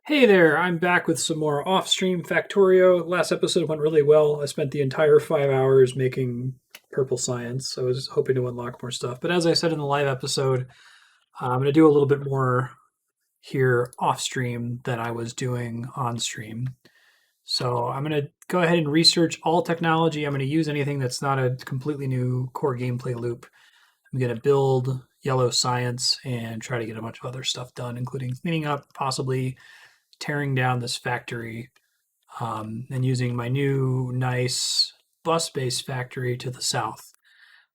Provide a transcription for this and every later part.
Hey there, I'm back with some more off-stream Factorio. Last episode went really well. I spent the entire 5 hours making purple science. I was hoping to unlock more stuff. But as I said in the live episode, I'm going to do a little bit more here off-stream than I was doing on-stream. So I'm going to go ahead and research all technology. I'm going to use anything that's not a completely new core gameplay loop. I'm going to build yellow science and try to get a bunch of other stuff done, including cleaning up, possibly tearing down this factory and using my new nice bus-based factory to the south.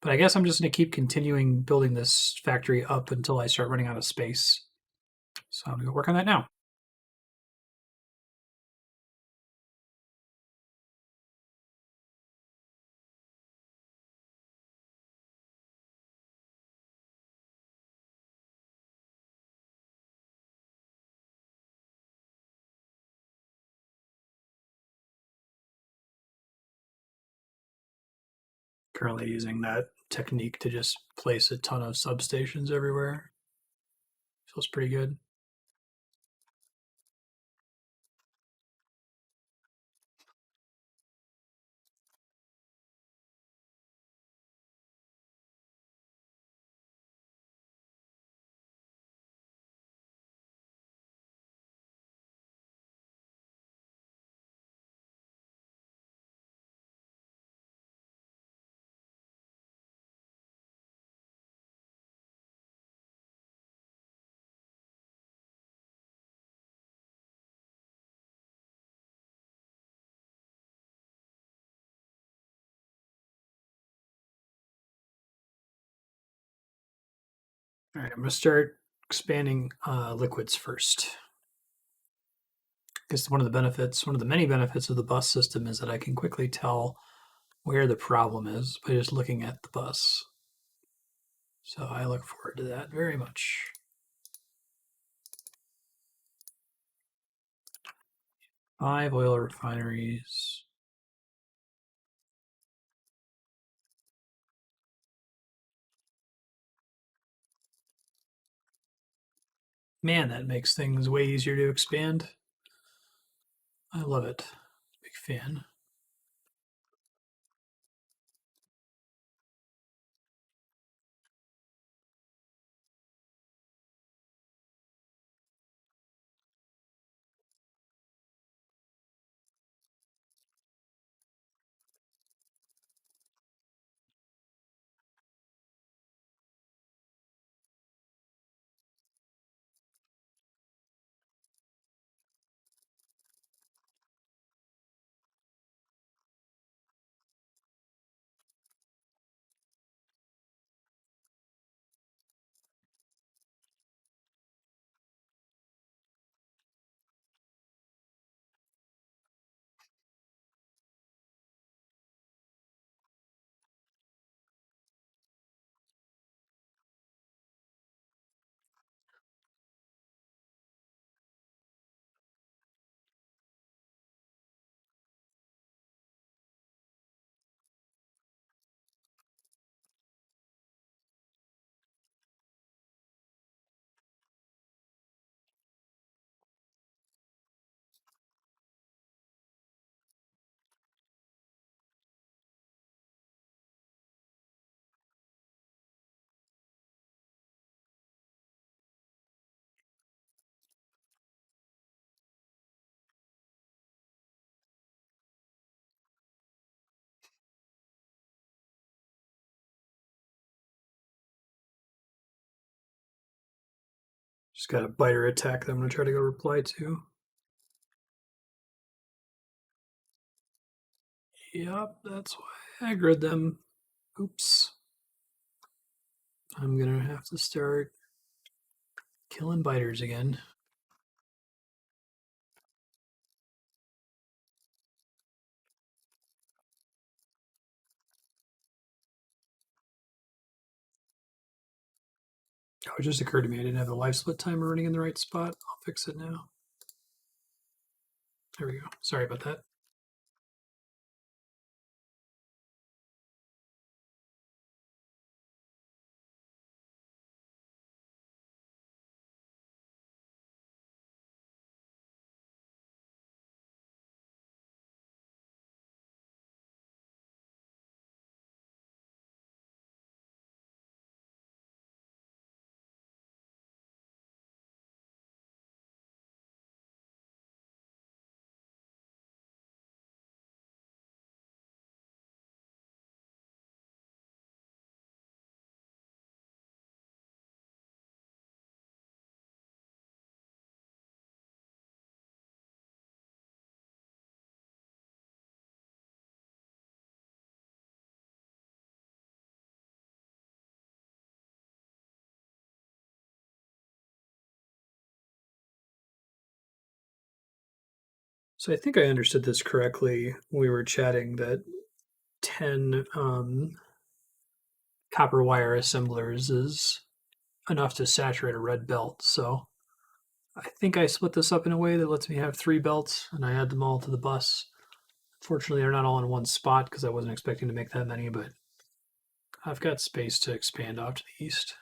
But I guess I'm just going to keep continuing building this factory up until I start running out of space. So I'm going to go work on that now. Currently using that technique to just place a ton of substations everywhere. Feels pretty good. All right, I'm going to start expanding liquids first. Because one of the benefits, one of the many benefits of the bus system is that I can quickly tell where the problem is by just looking at the bus. So I look forward to that very much. 5 oil refineries. Man, that makes things way easier to expand. I love it. Big fan. Just got a biter attack that I'm going to try to go reply to. Yep, that's why I aggroed them. Oops. I'm going to have to start killing biters again. Oh, it just occurred to me I didn't have the live split timer running in the right spot. I'll fix it now. There we go. Sorry about that. So I think I understood this correctly when we were chatting that 10 copper wire assemblers is enough to saturate a red belt. So I think I split this up in a way that lets me have 3 belts and I add them all to the bus. Fortunately, they're not all in one spot because I wasn't expecting to make that many, but I've got space to expand off to the east.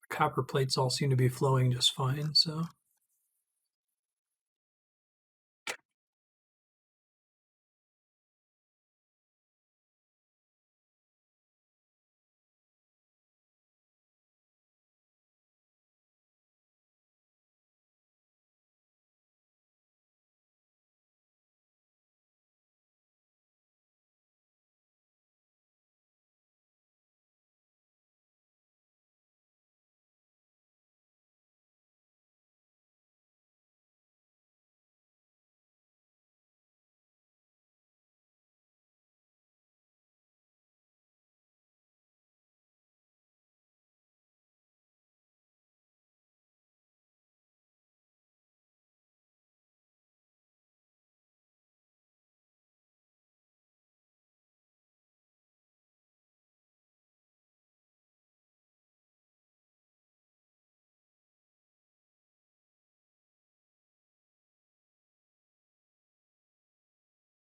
The copper plates all seem to be flowing just fine, so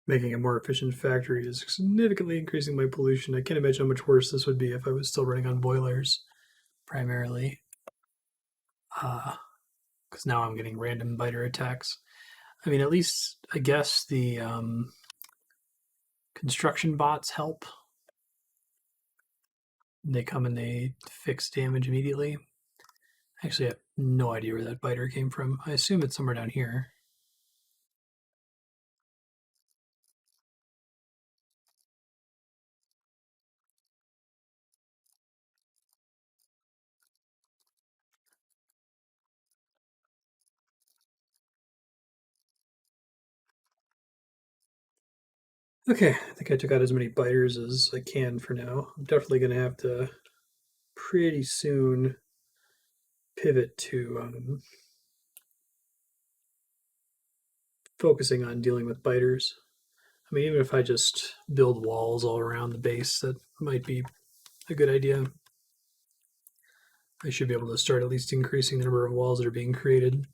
making a more efficient factory is significantly increasing my pollution. I can't imagine how much worse this would be if I was still running on boilers primarily. Because now I'm getting random biter attacks. I mean, at least I guess the construction bots help. They come and they fix damage immediately. Actually, I have no idea where that biter came from. I assume it's somewhere down here. Okay, I think I took out as many biters as I can for now. I'm definitely going to have to pretty soon pivot to focusing on dealing with biters. I mean, even if I just build walls all around the base, that might be a good idea. I should be able to start at least increasing the number of walls that are being created.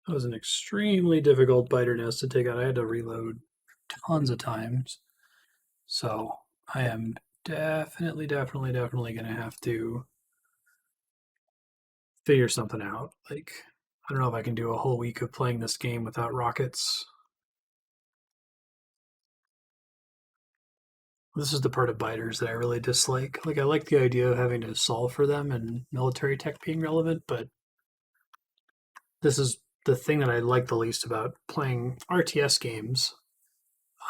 That was an extremely difficult biter nest to take out. I had to reload tons of times. So I am definitely going to have to figure something out. Like, I don't know if I can do a whole week of playing this game without rockets. This is the part of biters that I really dislike. Like, I like the idea of having to solve for them and military tech being relevant, but this is the thing that I like the least about playing RTS games.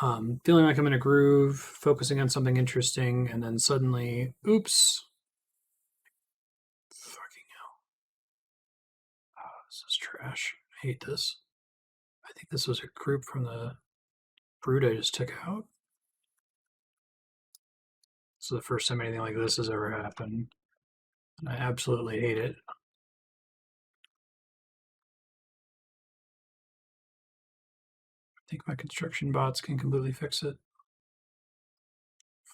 Feeling like I'm in a groove, focusing on something interesting, and then suddenly, oops, fucking hell, oh, this is trash. I hate this. I think this was a group from the brood I just took out. This is the first time anything like this has ever happened, and I absolutely hate it. I think my construction bots can completely fix it.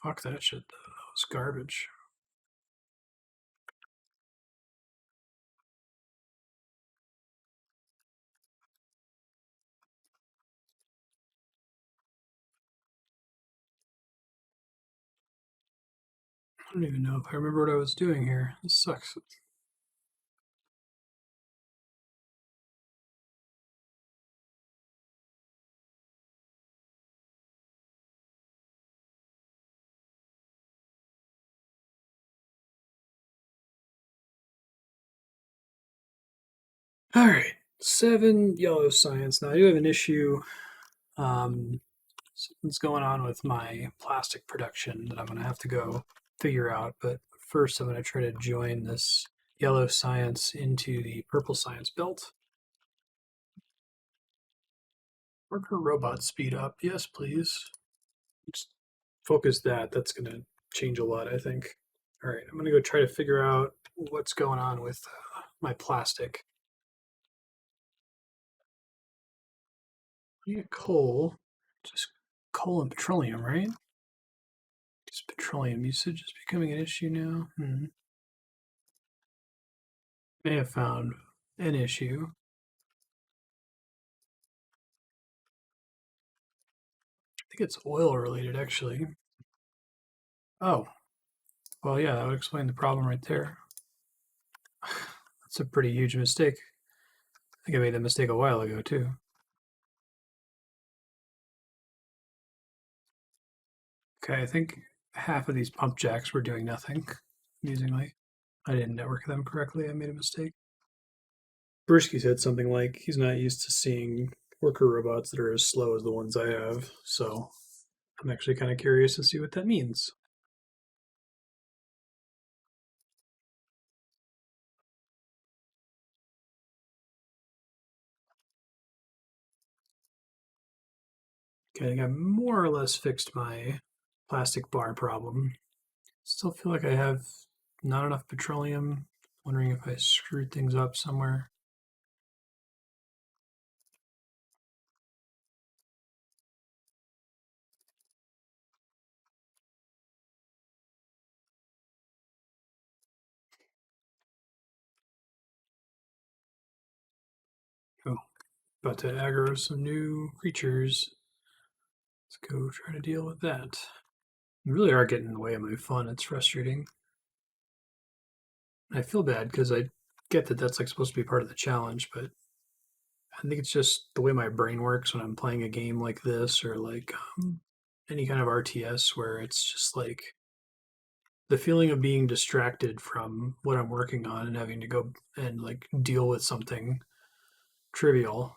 Fuck that shit, though. That was garbage. I don't even know if I remember what I was doing here. This sucks. All right, 7 yellow science. Now I do have an issue. Something's going on with my plastic production that I'm going to have to go figure out. But first, I'm going to try to join this yellow science into the purple science belt. Worker robot speed up. Yes, please. Just focus that. That's going to change a lot, I think. All right, I'm going to go try to figure out what's going on with my plastic. I need coal. Just coal and petroleum, right? Just petroleum usage is becoming an issue now. May have found an issue. I think it's oil related, actually. Oh, well, yeah, that would explain the problem right there. That's a pretty huge mistake. I think I made that mistake a while ago, too. Okay, I think half of these pump jacks were doing nothing, amusingly. I didn't network them correctly. I made a mistake. Brewski said something like he's not used to seeing worker robots that are as slow as the ones I have, so I'm actually kind of curious to see what that means. Okay, I think I more or less fixed my plastic bar problem. Still feel like I have not enough petroleum. Wondering if I screwed things up somewhere. Oh, about to aggro some new creatures. Let's go try to deal with that. You really are getting in the way of my fun. It's frustrating. I feel bad because I get that that's like supposed to be part of the challenge, but I think it's just the way my brain works when I'm playing a game like this or like any kind of RTS where it's just like the feeling of being distracted from what I'm working on and having to go and like deal with something trivial.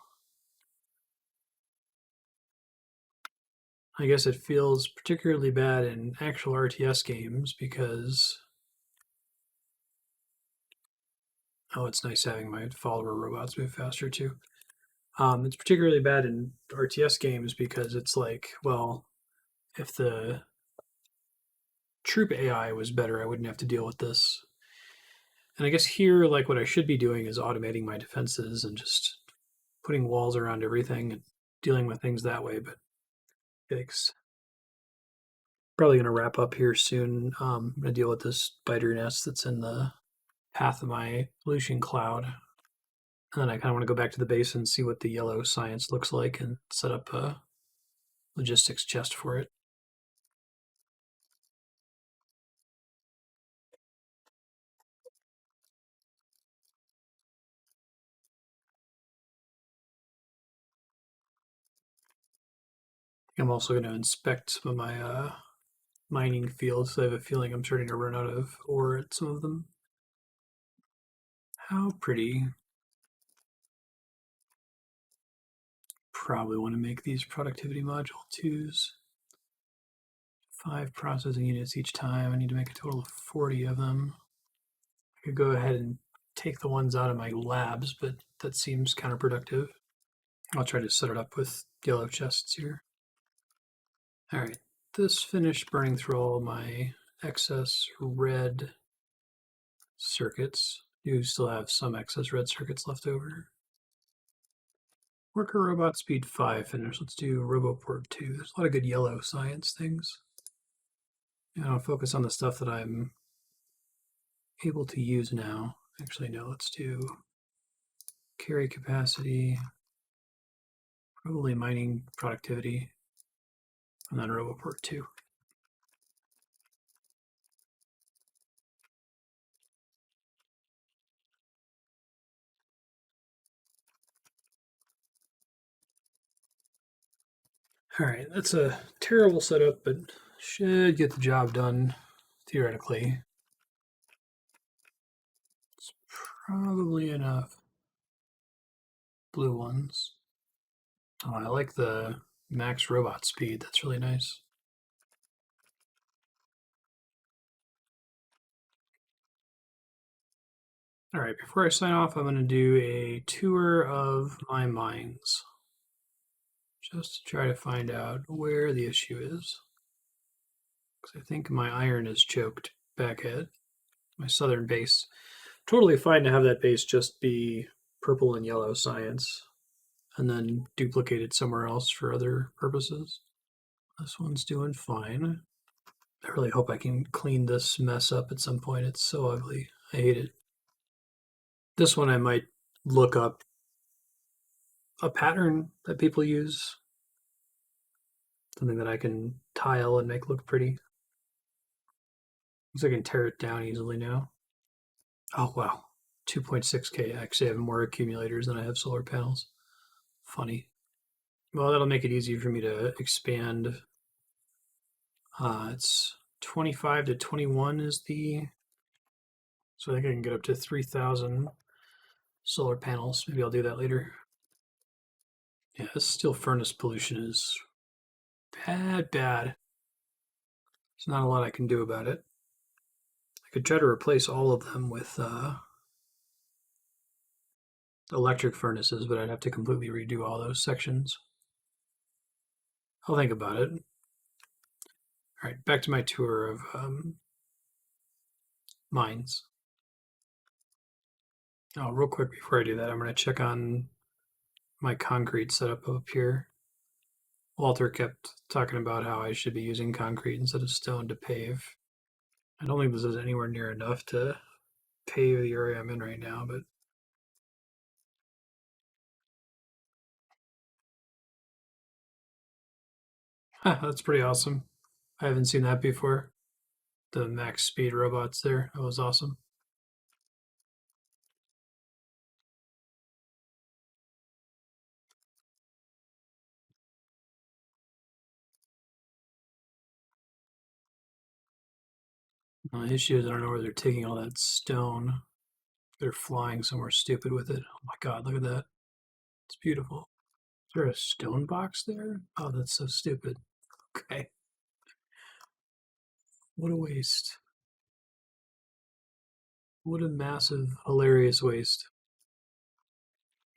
I guess it feels particularly bad in actual RTS games because oh, it's nice having my follower robots move faster too. It's particularly bad in RTS games because it's like, well, if the troop AI was better, I wouldn't have to deal with this. And I guess here, like, what I should be doing is automating my defenses and just putting walls around everything and dealing with things that way. But yikes. Probably going to wrap up here soon. I'm going to deal with this spider nest that's in the path of my pollution cloud. And then I kind of want to go back to the base and see what the yellow science looks like and set up a logistics chest for it. I'm also going to inspect some of my mining fields. I have a feeling I'm starting to run out of ore at some of them. How pretty. Probably want to make these productivity module 2s. 5 processing units each time. I need to make a total of 40 of them. I could go ahead and take the ones out of my labs, but that seems counterproductive. I'll try to set it up with yellow chests here. All right, this finished burning through all my excess red circuits. You still have some excess red circuits left over. Worker robot speed 5 finished. Let's do Roboport 2. There's a lot of good yellow science things. And I'll focus on the stuff that I'm able to use now. Actually, no, let's do carry capacity, probably mining productivity, and then Roboport 2. All right, that's a terrible setup, but should get the job done, theoretically. It's probably enough. Blue ones. Oh, I like the max robot speed. That's really nice. All right, before I sign off, I'm going to do a tour of my mines, just to try to find out where the issue is. Because I think my iron is choked back at my southern base. Totally fine to have that base just be purple and yellow science, and then duplicate it somewhere else for other purposes. This one's doing fine. I really hope I can clean this mess up at some point. It's so ugly. I hate it. This one I might look up a pattern that people use, something that I can tile and make look pretty. Looks like I can tear it down easily now. Oh, wow. 2.6K. I actually have more accumulators than I have solar panels. Funny. Well, that'll make it easy for me to expand. It's 25 to 21 is the... So I think I can get up to 3,000 solar panels. Maybe I'll do that later. Yeah, this steel furnace pollution is bad. There's not a lot I can do about it. I could try to replace all of them with electric furnaces, but I'd have to completely redo all those sections. I'll think about it. All right, back to my tour of mines. Oh, real quick before I do that, I'm going to check on my concrete setup up here. Walter kept talking about how I should be using concrete instead of stone to pave. I don't think this is anywhere near enough to pave the area I'm in right now, but that's pretty awesome. I haven't seen that before. The max speed robots there. That was awesome. The issue is I don't know where they're taking all that stone. They're flying somewhere stupid with it. Oh my god, look at that. It's beautiful. Is there a stone box there? Oh, that's so stupid. Okay. What a waste. What a massive, hilarious waste.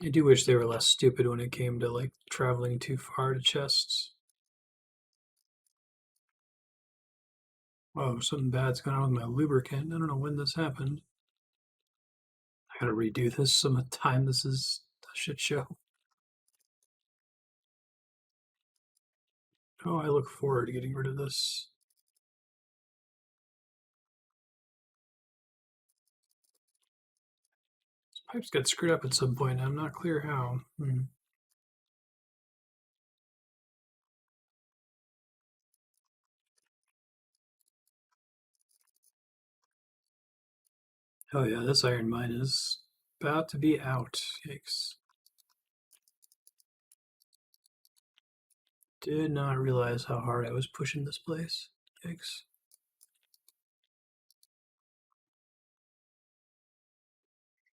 I do wish they were less stupid when it came to like traveling too far to chests. Whoa, something bad's going on with my lubricant. I don't know when this happened. I gotta redo this some time. This is a shit show. Oh, I look forward to getting rid of this. This Pipes got screwed up at some point. I'm not clear how. Oh yeah, this iron mine is about to be out. Yikes. Did not realize how hard I was pushing this place. Yikes.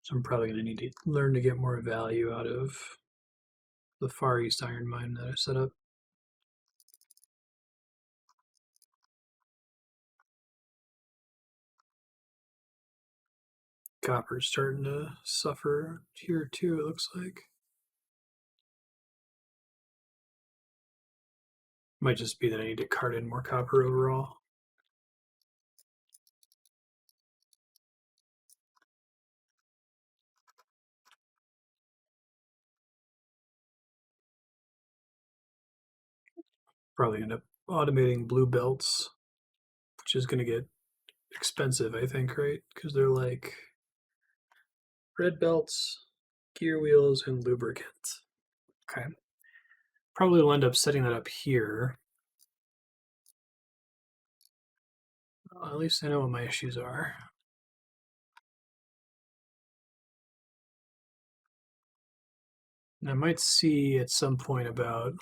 So I'm probably going to need to learn to get more value out of the Far East iron mine that I set up. Copper's starting to suffer here too, it looks like. Might just be that I need to cart in more copper overall. Probably end up automating blue belts, which is going to get expensive, I think, right? Because they're like red belts, gear wheels, and lubricant. Okay. Probably will end up setting that up here. At least I know what my issues are. And I might see at some point about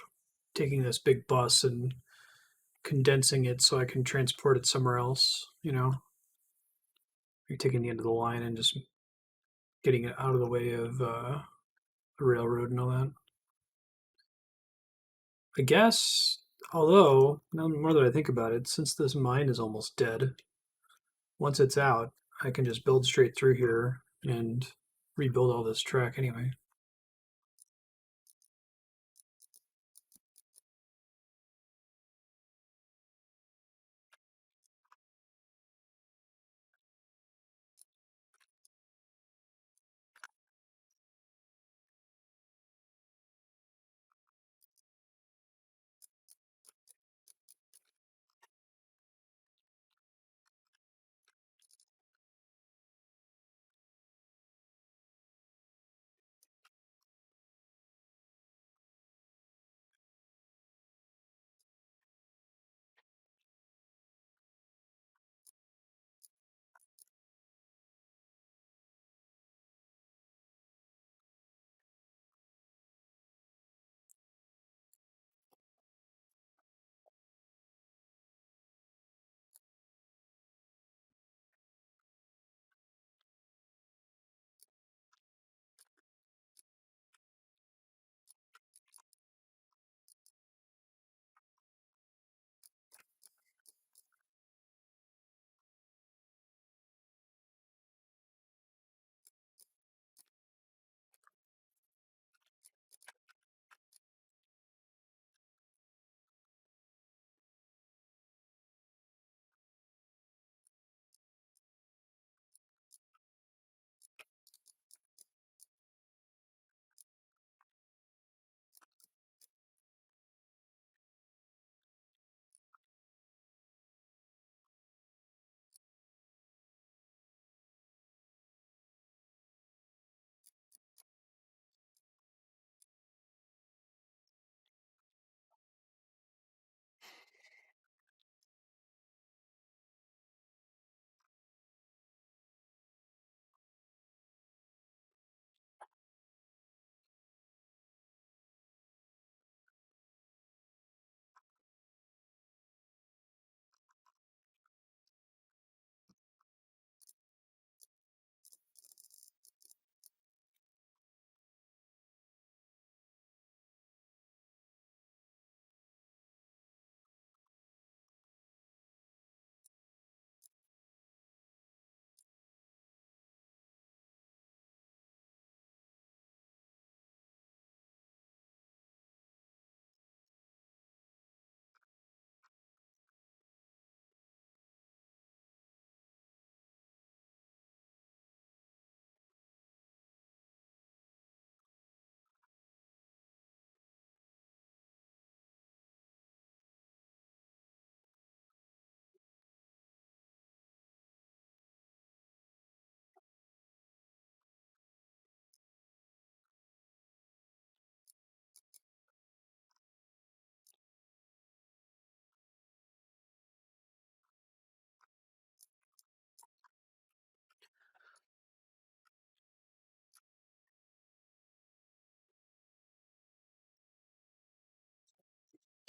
taking this big bus and condensing it so I can transport it somewhere else, you know? You're taking the end of the line and just getting it out of the way of the railroad and all that. I guess, although, now the more that I think about it, since this mine is almost dead, once it's out, I can just build straight through here and rebuild all this track anyway.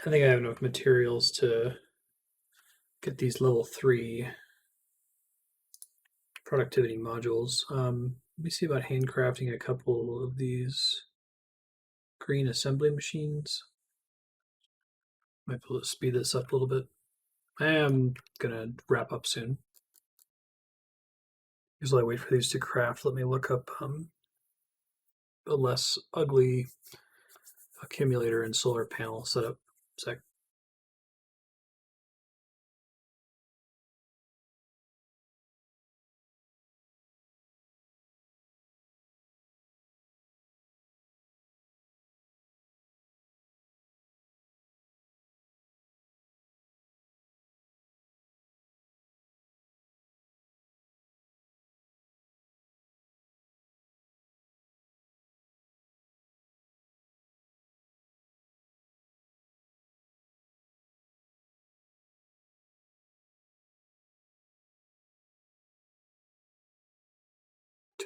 I think I have enough materials to get these level 3 productivity modules. Let me see about handcrafting a couple of these green assembly machines. Might be able to speed this up a little bit. I am gonna wrap up soon. Usually I wait for these to craft. Let me look up a less ugly accumulator and solar panel setup. Sec.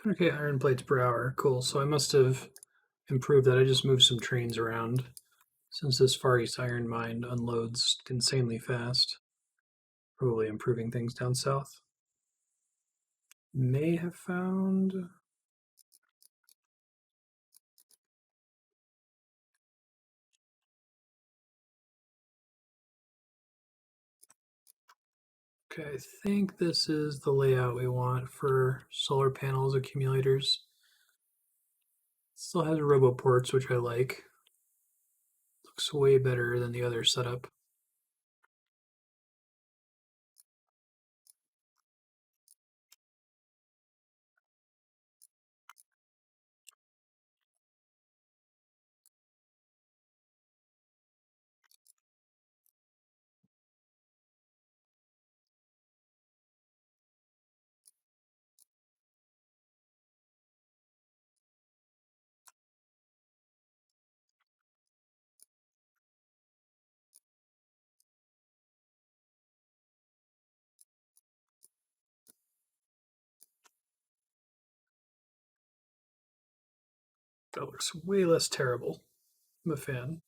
Okay, iron plates per hour. Cool. So I must have improved that. I just moved some trains around since this Far East iron mine unloads insanely fast. Probably improving things down south. May have found. Okay, I think this is the layout we want for solar panels, accumulators. Still has roboports, which I like. Looks way better than the other setup. That looks way less terrible. I'm a fan.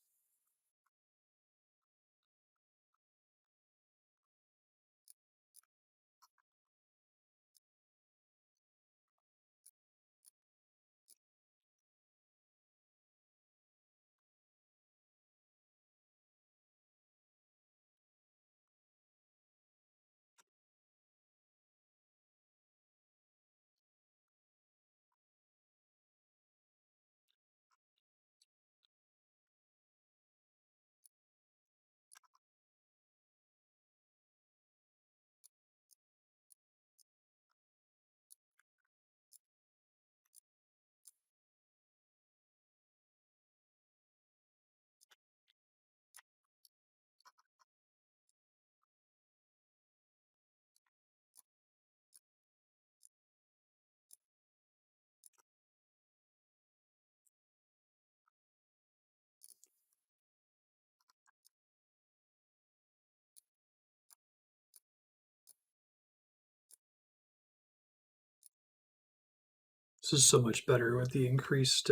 This is so much better with the increased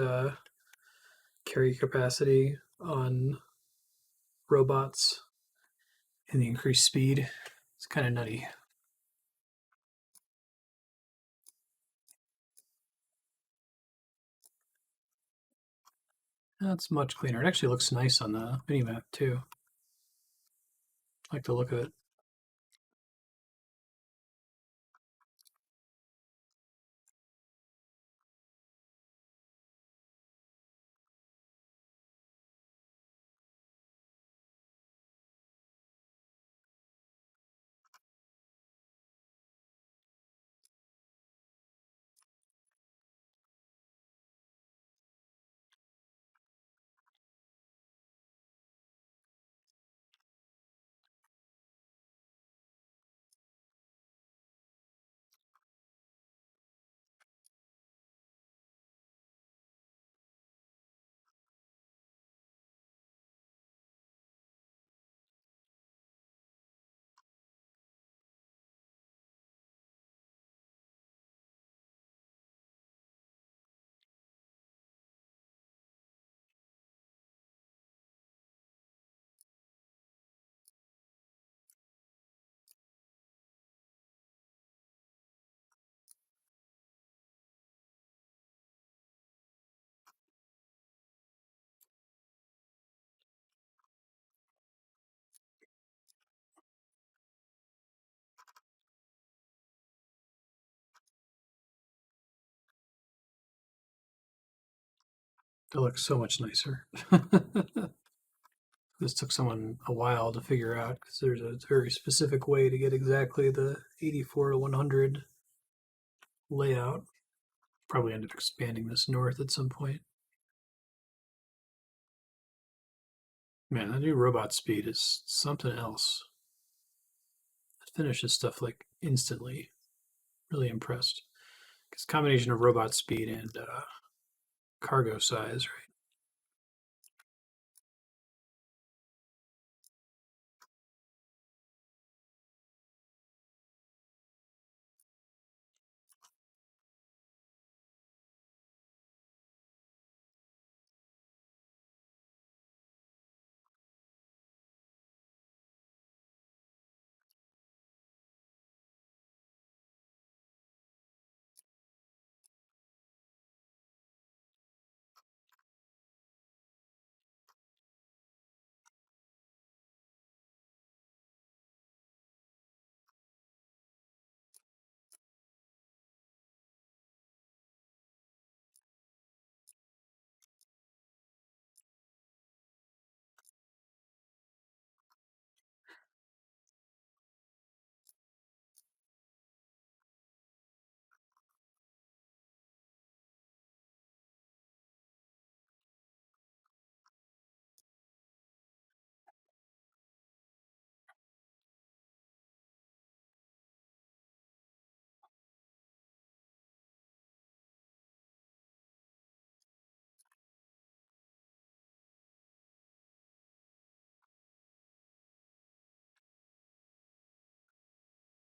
carry capacity on robots and the increased speed. It's kind of nutty. That's much cleaner. It actually looks nice on the minimap too. I like the look of it. It looks so much nicer. This took someone a while to figure out because there's a very specific way to get exactly the 84 to 100 layout. Probably end up expanding this north at some point. Man, that new robot speed is something else. It finishes stuff like instantly. Really impressed. It's a combination of robot speed and cargo size, right?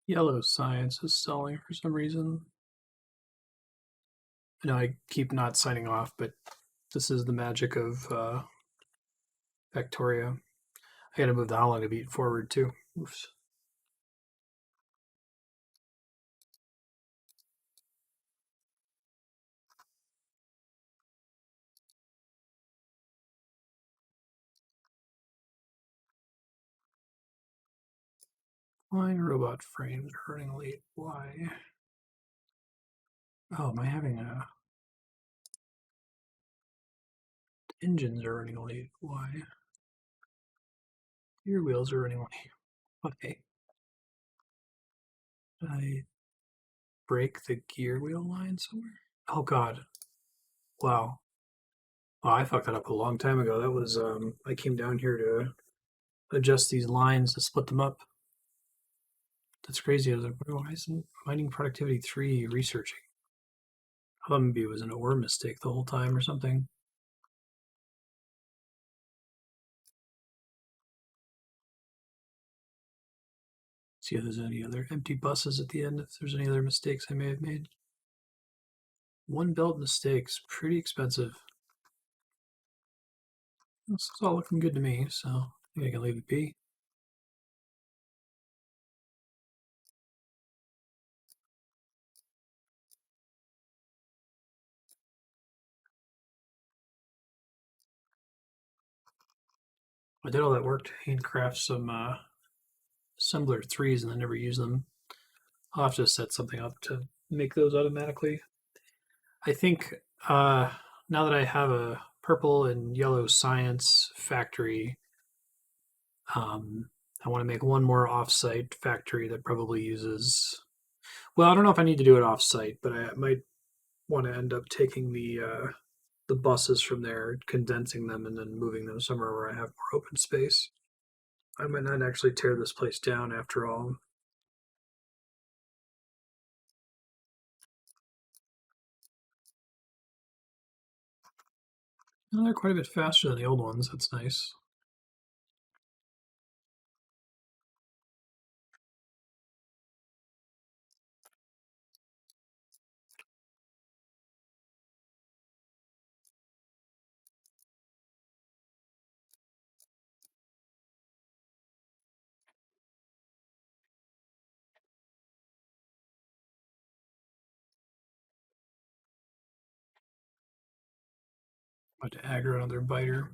Yellow science is selling for some reason. I know I keep not signing off, but this is the magic of Factorio. I gotta move the how long to beat forward too. Oops. Flying robot frames are running late. Why? Oh, am I having a... Engines are running late. Why? Gear wheels are running late. Okay. Did I break the gear wheel line somewhere? Oh god. Wow. Oh, I fucked that up a long time ago. That was I came down here to adjust these lines to split them up. That's crazy. I was like, why isn't mining productivity 3 researching? I thought maybe it was an ore mistake the whole time or something. See if there's any other empty buses at the end, if there's any other mistakes I may have made. One belt mistakes, pretty expensive. This is all looking good to me, so I think I can leave it be. I did all that work to handcraft some assembler 3s and then never use them. I'll have to set something up to make those automatically. I think now that I have a purple and yellow science factory, I want to make one more offsite factory that probably uses. Well, I don't know if I need to do it offsite, but I might want to end up taking the buses from there, condensing them, and then moving them somewhere where I have more open space. I might not actually tear this place down after all. No, they're quite a bit faster than the old ones. That's nice. About to aggro another biter.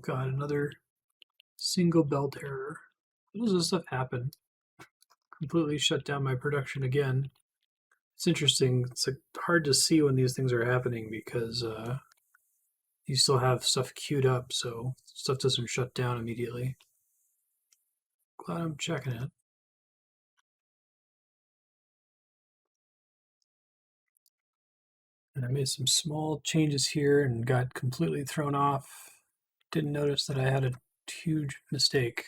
Got another single belt error. How does this stuff happen? Completely shut down my production again. It's interesting. It's like hard to see when these things are happening because you still have stuff queued up, so stuff doesn't shut down immediately. Glad I'm checking it. And I made some small changes here and got completely thrown off. Didn't notice that I had a huge mistake.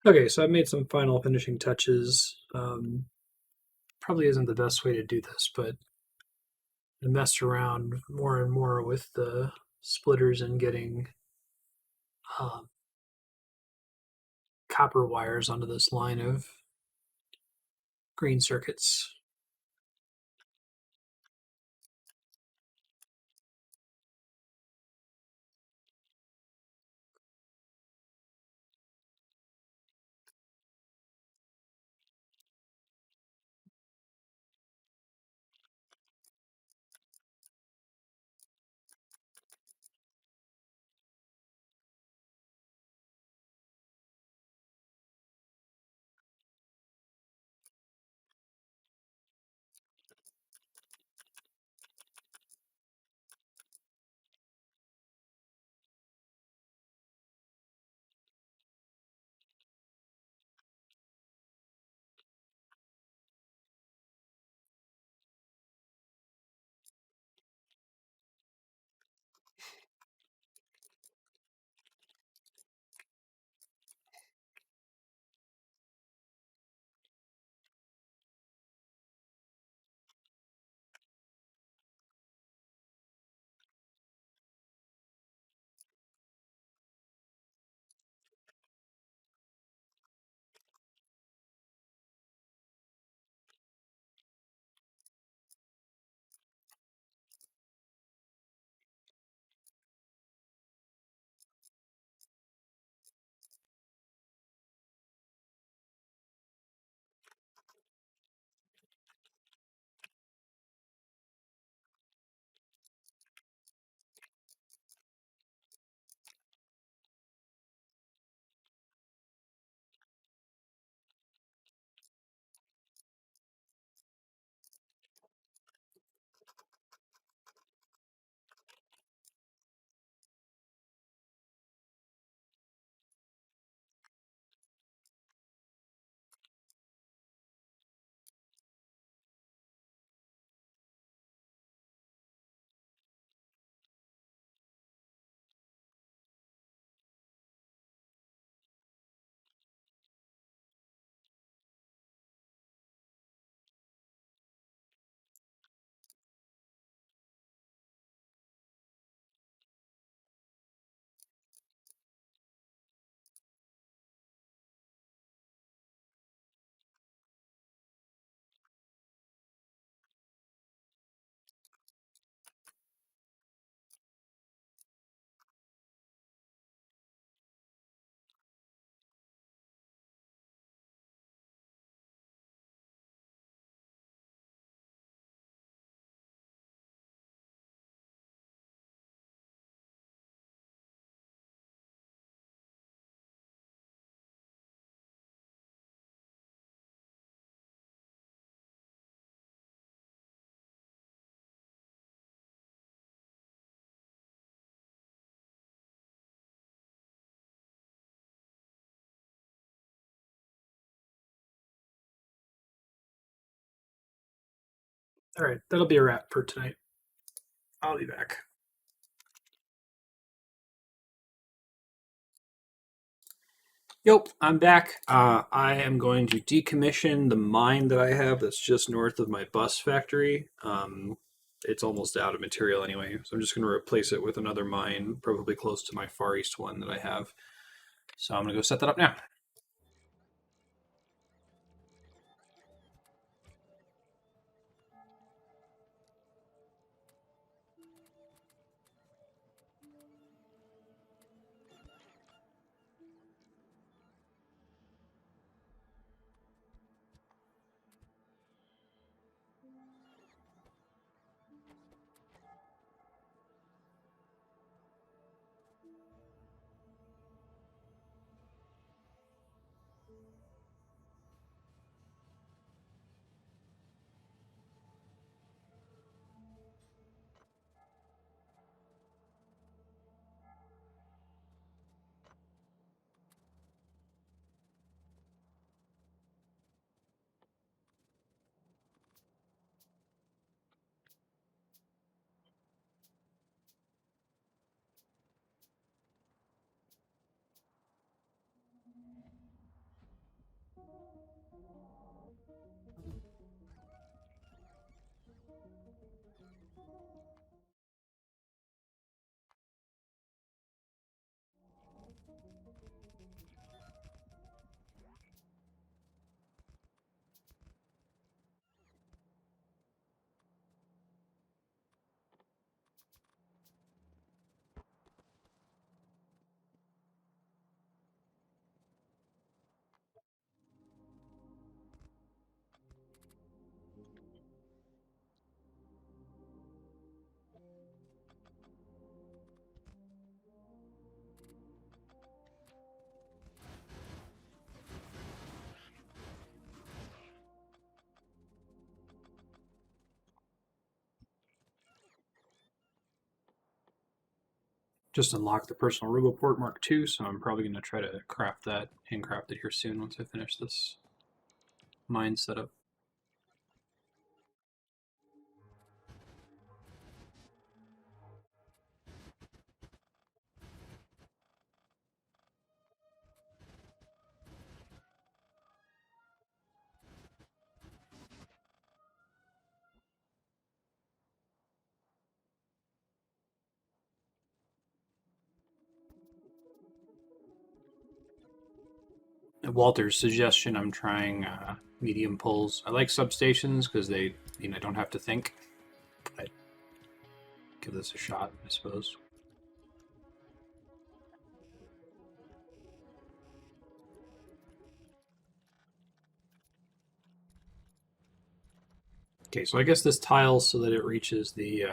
Okay, so I've made some final finishing touches. Probably isn't the best way to do this, but I messed around more and more with the splitters and getting um, copper wires onto this line of green circuits. All right, that'll be a wrap for tonight. I'll be back. Yep, I'm back. I am going to decommission the mine that I have that's just north of my bus factory. It's almost out of material anyway, so I'm just going to replace it with another mine, probably close to my Far East one that I have. So I'm going to go set that up now. Just unlocked the personal RoboPort Mark II, so I'm probably going to try to craft that, handcraft it here soon once I finish this mine setup. At Walter's suggestion, I'm trying medium pulls. I like substations because they mean I don't have to think. I'd give this a shot, I suppose. Okay, so I guess this tiles so that it reaches the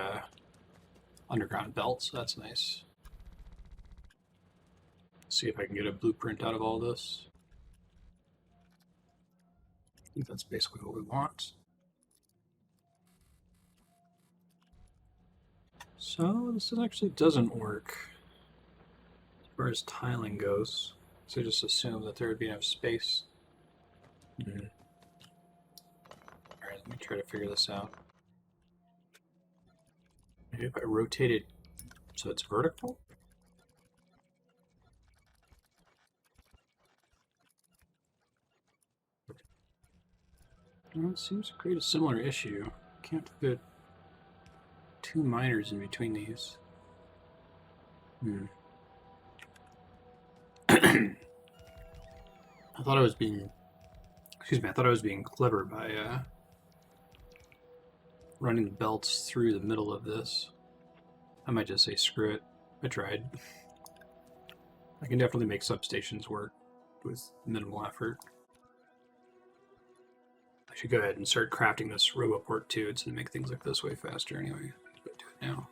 underground belt, so that's nice. See if I can get a blueprint out of all this. I think that's basically what we want. So this actually doesn't work as far as tiling goes. So just assume that there would be enough space. Mm-hmm. All right, let me try to figure this out. Maybe if I rotate it so it's vertical? Well, it seems to create a similar issue. Can't fit two miners in between these. Hmm. I thought I was being, excuse me, I thought I was being clever by running the belts through the middle of this. I might just say screw it. I tried. I can definitely make substations work with minimal effort. I should go ahead and start crafting this RoboPort too to make things like this way faster anyway. But do it now.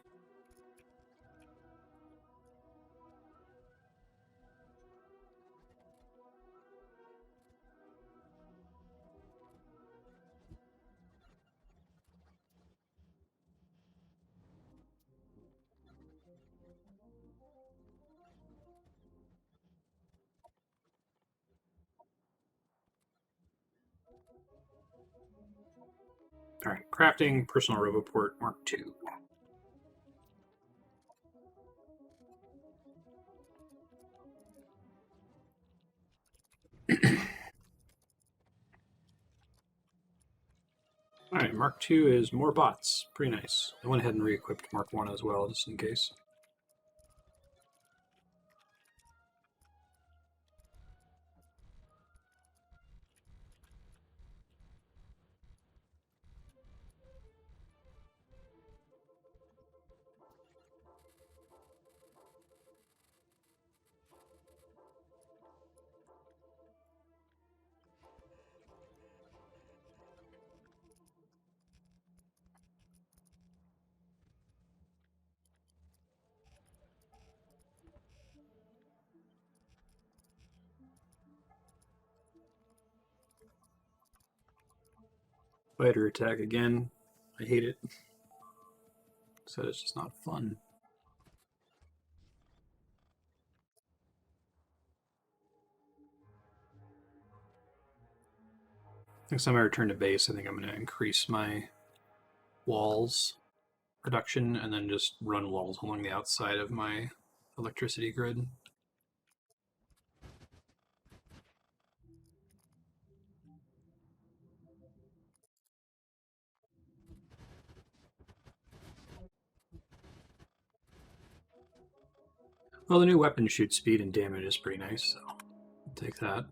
Alright, crafting personal roboport Mark II. Alright, Mark II is more bots. Pretty nice. I went ahead and re-equipped Mark I as well, just in case. Fighter attack again. I hate it. So it's just not fun. Next time I return to base, I think I'm going to increase my walls production and then just run walls along the outside of my electricity grid. Well, the new weapon shoots speed and damage is pretty nice, so I'll take that.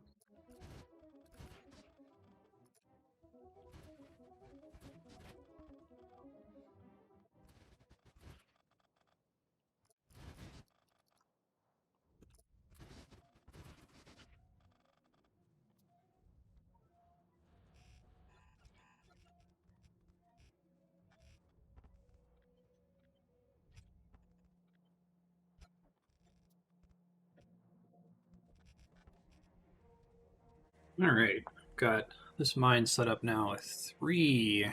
Alright, got this mine set up now with 3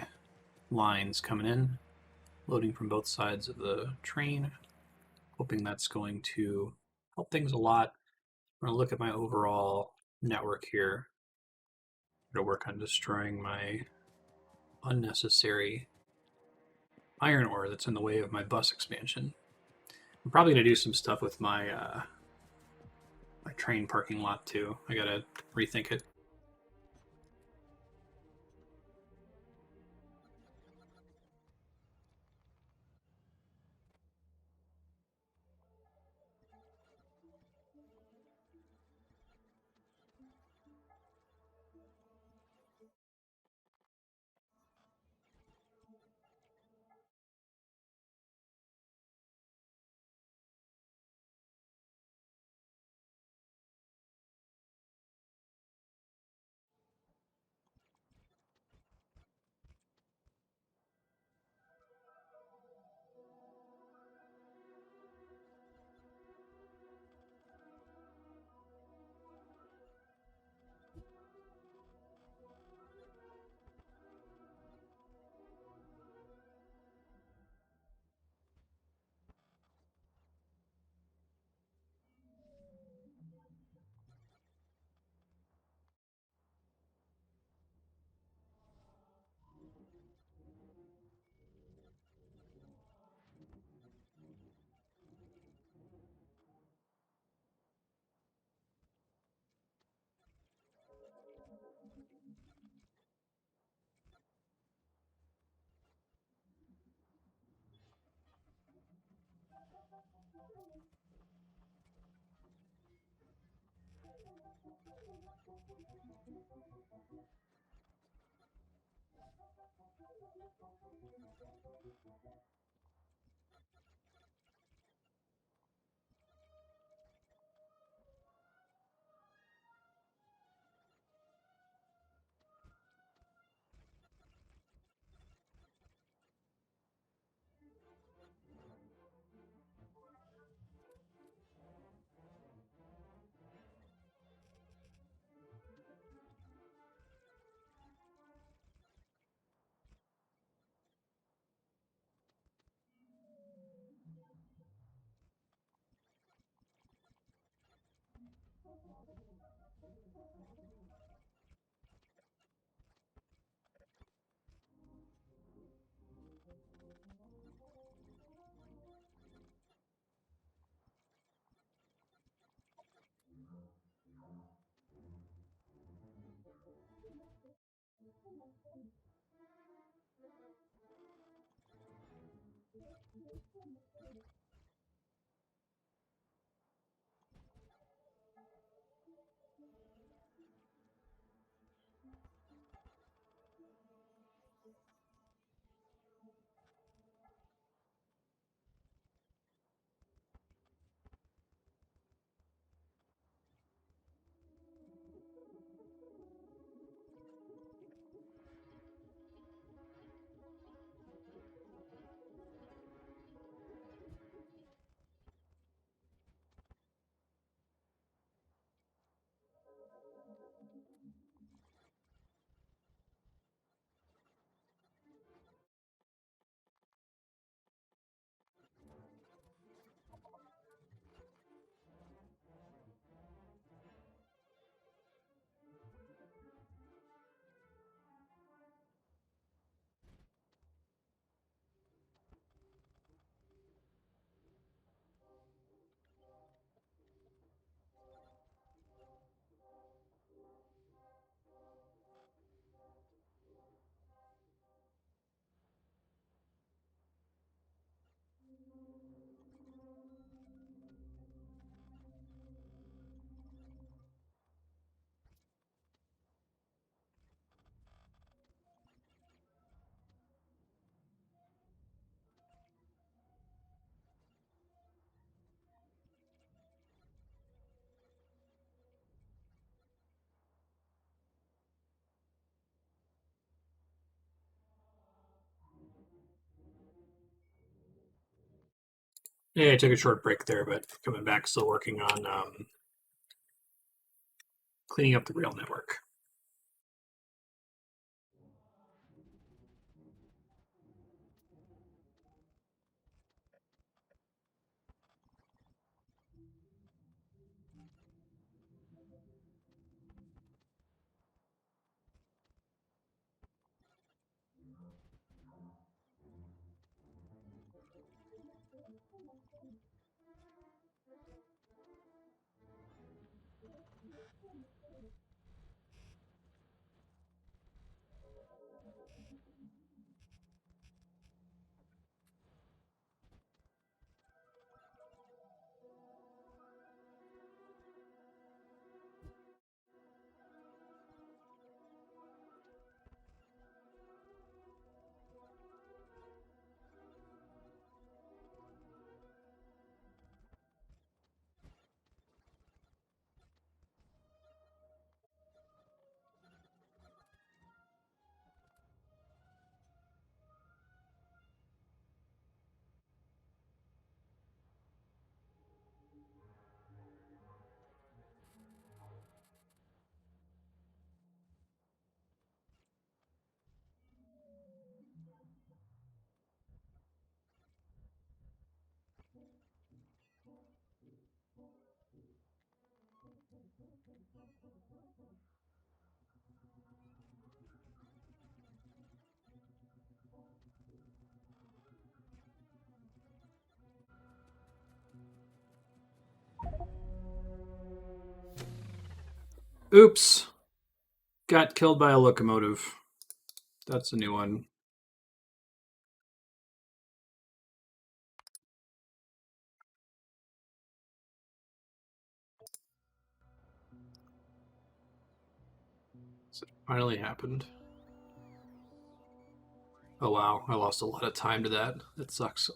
lines coming in, loading from both sides of the train. Hoping that's going to help things a lot. I'm going to look at my overall network here. I'm going to work on destroying my unnecessary iron ore that's in the way of my bus expansion. I'm probably going to do some stuff with my my train parking lot too. I got to rethink it. Yeah, I took a short break there, but coming back, still working on cleaning up the rail network. Oops, got killed by a locomotive. That's a new one. So it finally happened. Oh wow, I lost a lot of time to that. That sucks.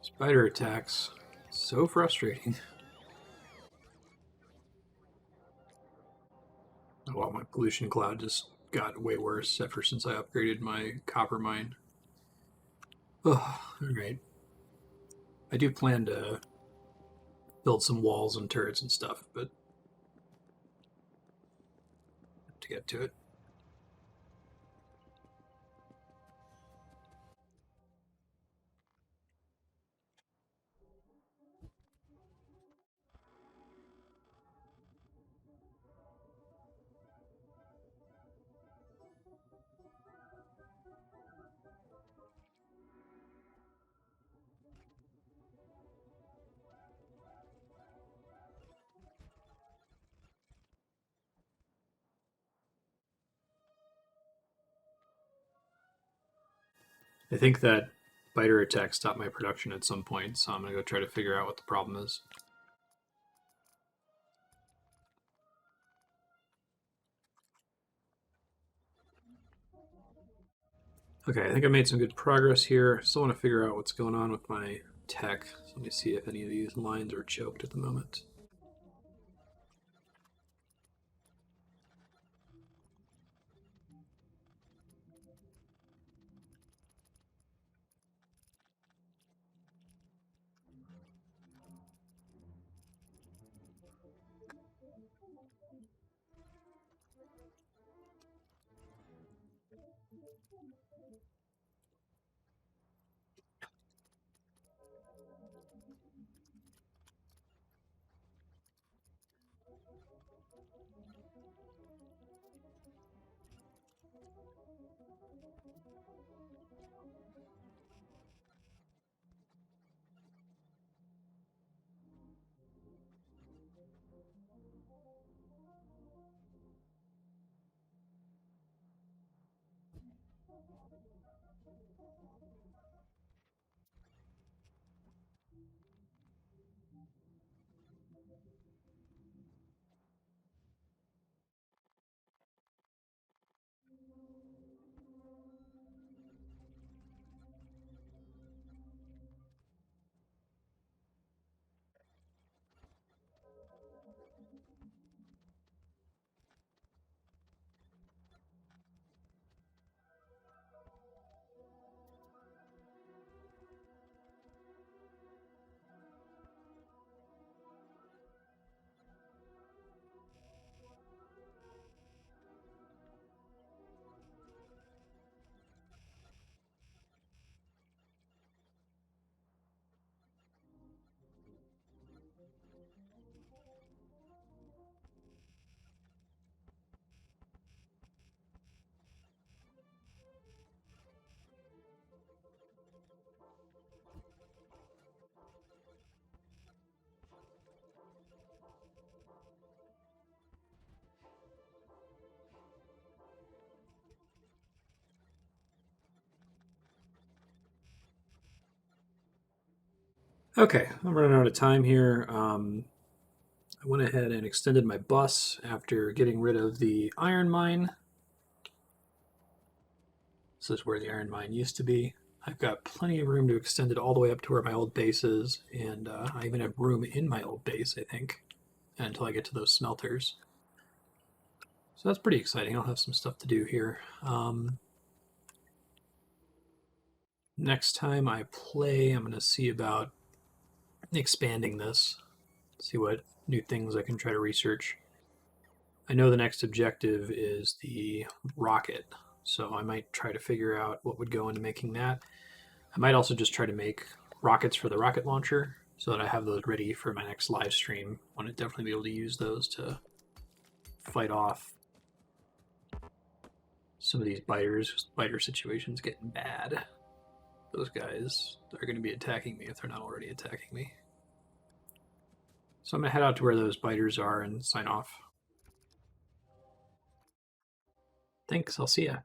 Spider attacks. So frustrating. pollution cloud just got way worse ever since I upgraded my copper mine. Oh, all right. I do plan to build some walls and turrets and stuff, but to get to it. I think that biter attack stopped my production at some point, so I'm going to go try to figure out what the problem is. Okay, I think I made some good progress here. Still want to figure out what's going on with my tech. So let me see if any of these lines are choked at the moment. Okay, I'm running out of time here. I went ahead and extended my bus after getting rid of the iron mine. This is where the iron mine used to be. I've got plenty of room to extend it all the way up to where my old base is, and I even have room in my old base, I think, until I get to those smelters. So that's pretty exciting. I'll have some stuff to do here. Next time I play, I'm going to see about expanding this, see what new things I can try to research. I know the next objective is the rocket, so I might try to figure out what would go into making that. I might also just try to make rockets for the rocket launcher so that I have those ready for my next live stream. I want to definitely be able to use those to fight off some of these biters. Biter situations getting bad. Those guys are going to be attacking me if they're not already attacking me. So I'm going to head out to where those biters are and sign off. Thanks, I'll see ya.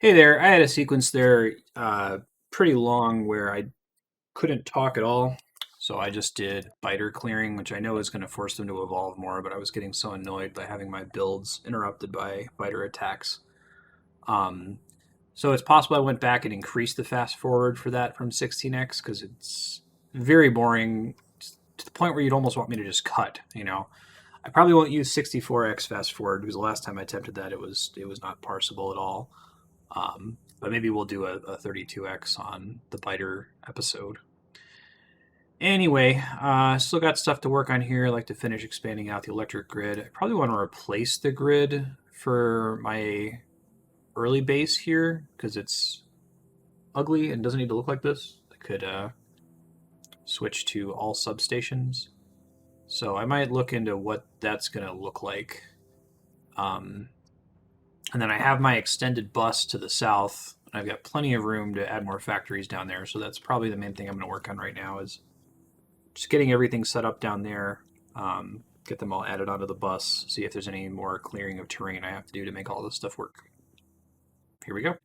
Hey there, I had a sequence there pretty long where I couldn't talk at all. So I just did biter clearing, which I know is going to force them to evolve more, but I was getting so annoyed by having my builds interrupted by biter attacks. Um, so it's possible I went back and increased the fast forward for that from 16x because it's very boring to the point where you'd almost want me to just cut. I probably won't use 64x fast forward because the last time I attempted that it was not parsable at all. But maybe we'll do a 32x on the biter episode. Anyway, still got stuff to work on here. I like to finish expanding out the electric grid. I probably want to replace the grid for my early base here because it's ugly and doesn't need to look like this. I could switch to all substations. So I might look into what that's going to look like. Um, and then I have my extended bus to the south. I've got plenty of room to add more factories down there. So that's probably the main thing I'm going to work on right now is just getting everything set up down there, get them all added onto the bus, see if there's any more clearing of terrain I have to do to make all this stuff work. Here we go.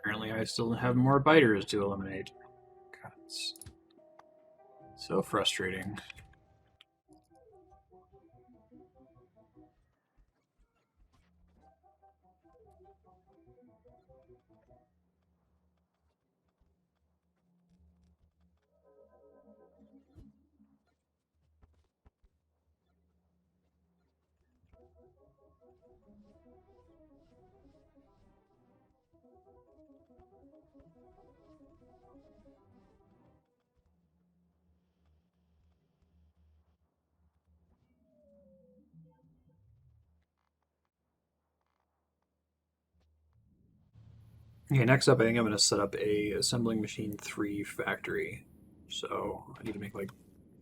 Apparently, I still have more biters to eliminate. God, it's so frustrating. Okay, next up, I think I'm going to set up a assembling machine 3 factory. So I need to make like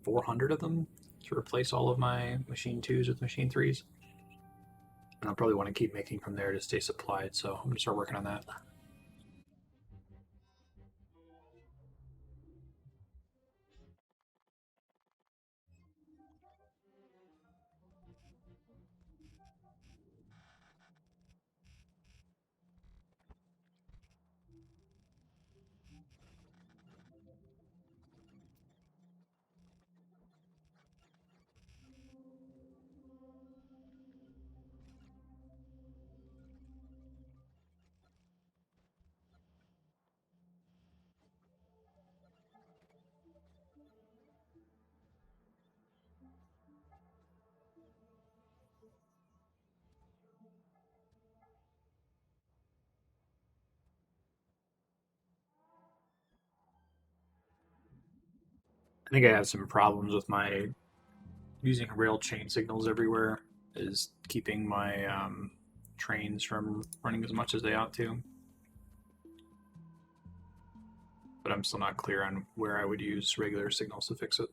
400 of them to replace all of my machine 2s with machine 3s. And I'll probably want to keep making from there to stay supplied, so I'm going to start working on that. I think I have some problems with my using rail chain signals everywhere is keeping my trains from running as much as they ought to. But I'm still not clear on where I would use regular signals to fix it.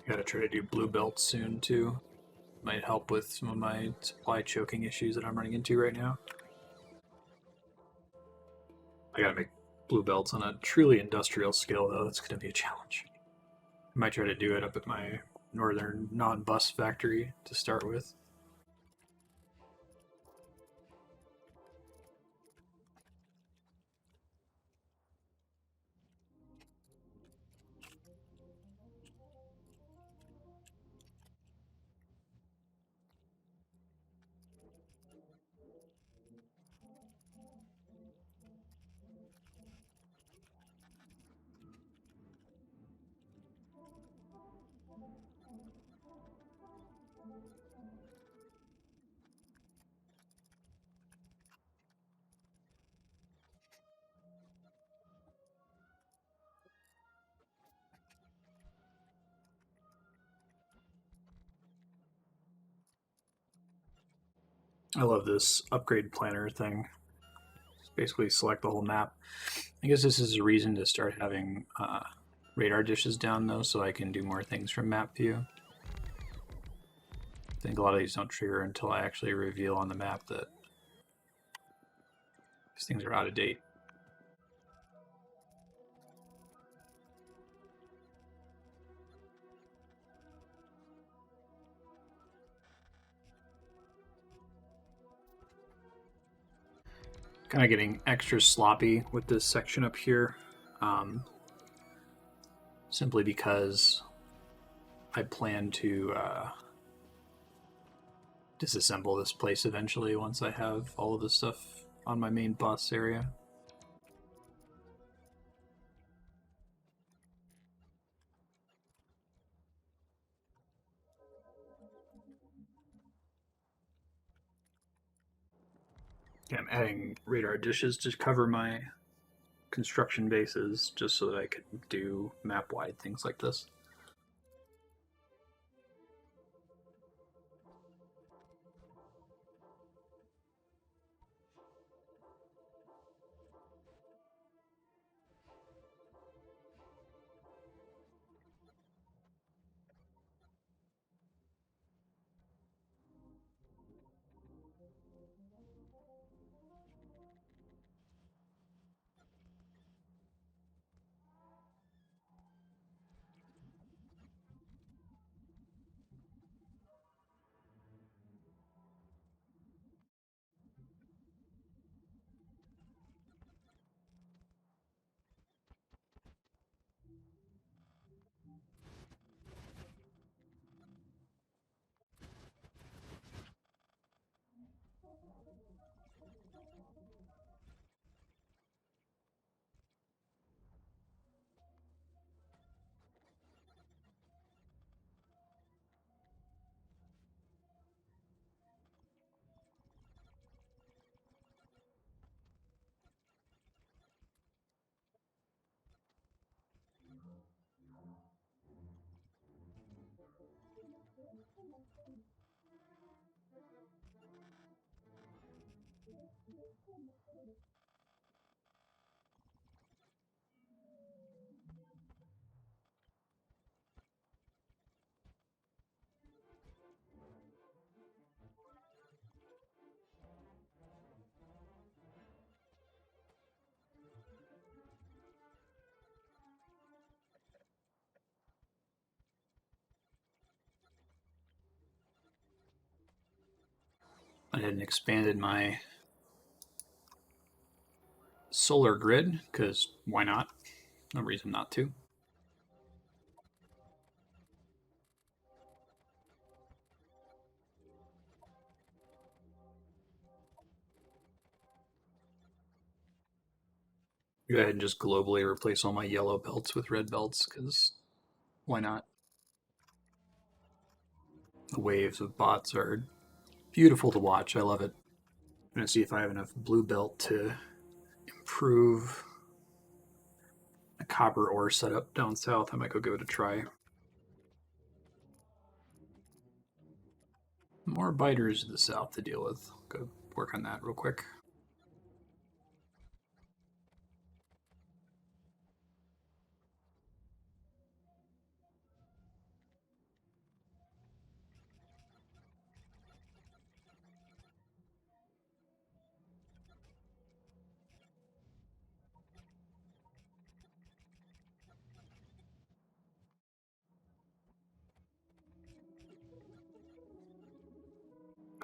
Gotta try to do blue belts soon too. Might help with some of my supply choking issues that I'm running into right now. I gotta make blue belts on a truly industrial scale though. That's gonna be a challenge. I might try to do it up at my northern non-bus factory to start with. I love this upgrade planner thing. Just basically select the whole map. I guess this is a reason to start having radar dishes down though, so I can do more things from map view. I think a lot of these don't trigger until I actually reveal on the map that these things are out of date. Kind of getting extra sloppy with this section up here, simply because I plan to disassemble this place eventually once I have all of this stuff on my main bus area. Yeah, I'm adding radar dishes to cover my construction bases just so that I could do map-wide things like this. I hadn't expanded my solar grid because why not? No reason not to. Go ahead and just globally replace all my yellow belts with red belts because why not? The waves of bots are beautiful to watch. I love it. I'm going to see if I have enough blue belt to improve a copper ore setup down south. I might go give it a try. More biters to the south to deal with. Go work on that real quick.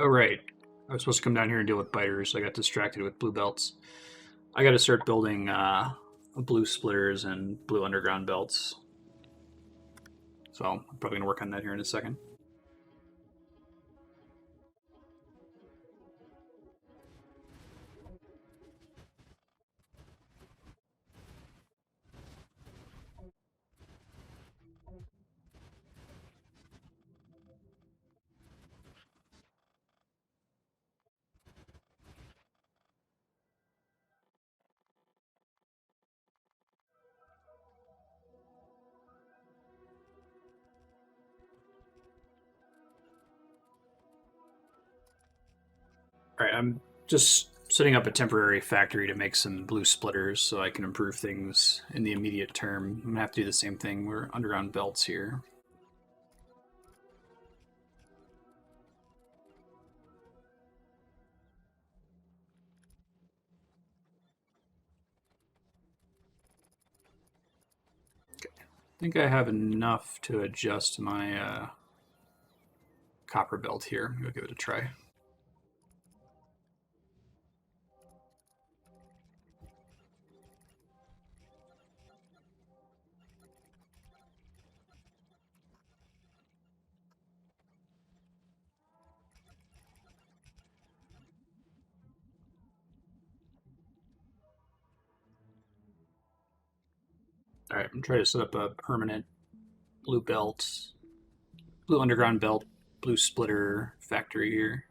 Oh, right. I was supposed to come down here and deal with biters. I got distracted with blue belts. I got to start building blue splitters and blue underground belts. So I'm probably going to work on that here in a second. All right, I'm just setting up a temporary factory to make some blue splitters so I can improve things in the immediate term. I'm gonna have to do the same thing. We're underground belts here. I think I have enough to adjust my copper belt here. I'm gonna give it a try. All right, I'm trying to set up a permanent blue belt, blue underground belt, blue splitter factory here.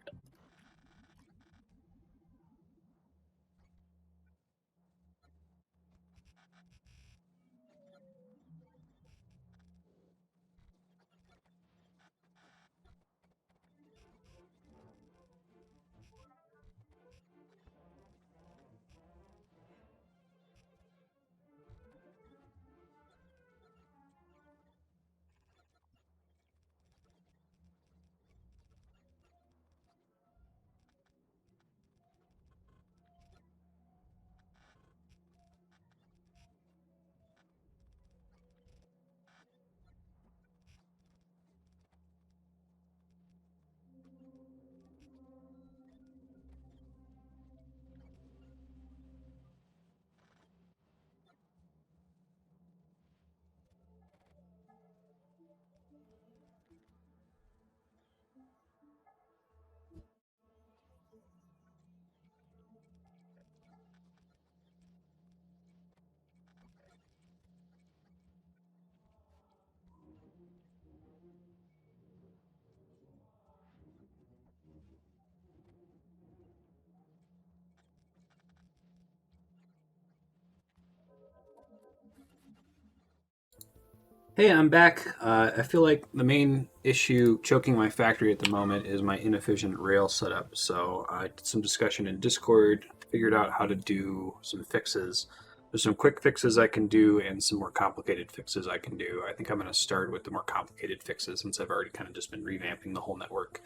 Hey, I'm back. I feel like the main issue choking my factory at the moment is my inefficient rail setup. So I did some discussion in Discord, figured out how to do some fixes. There's some quick fixes I can do and some more complicated fixes I can do. I think I'm going to start with the more complicated fixes since I've already kind of just been revamping the whole network.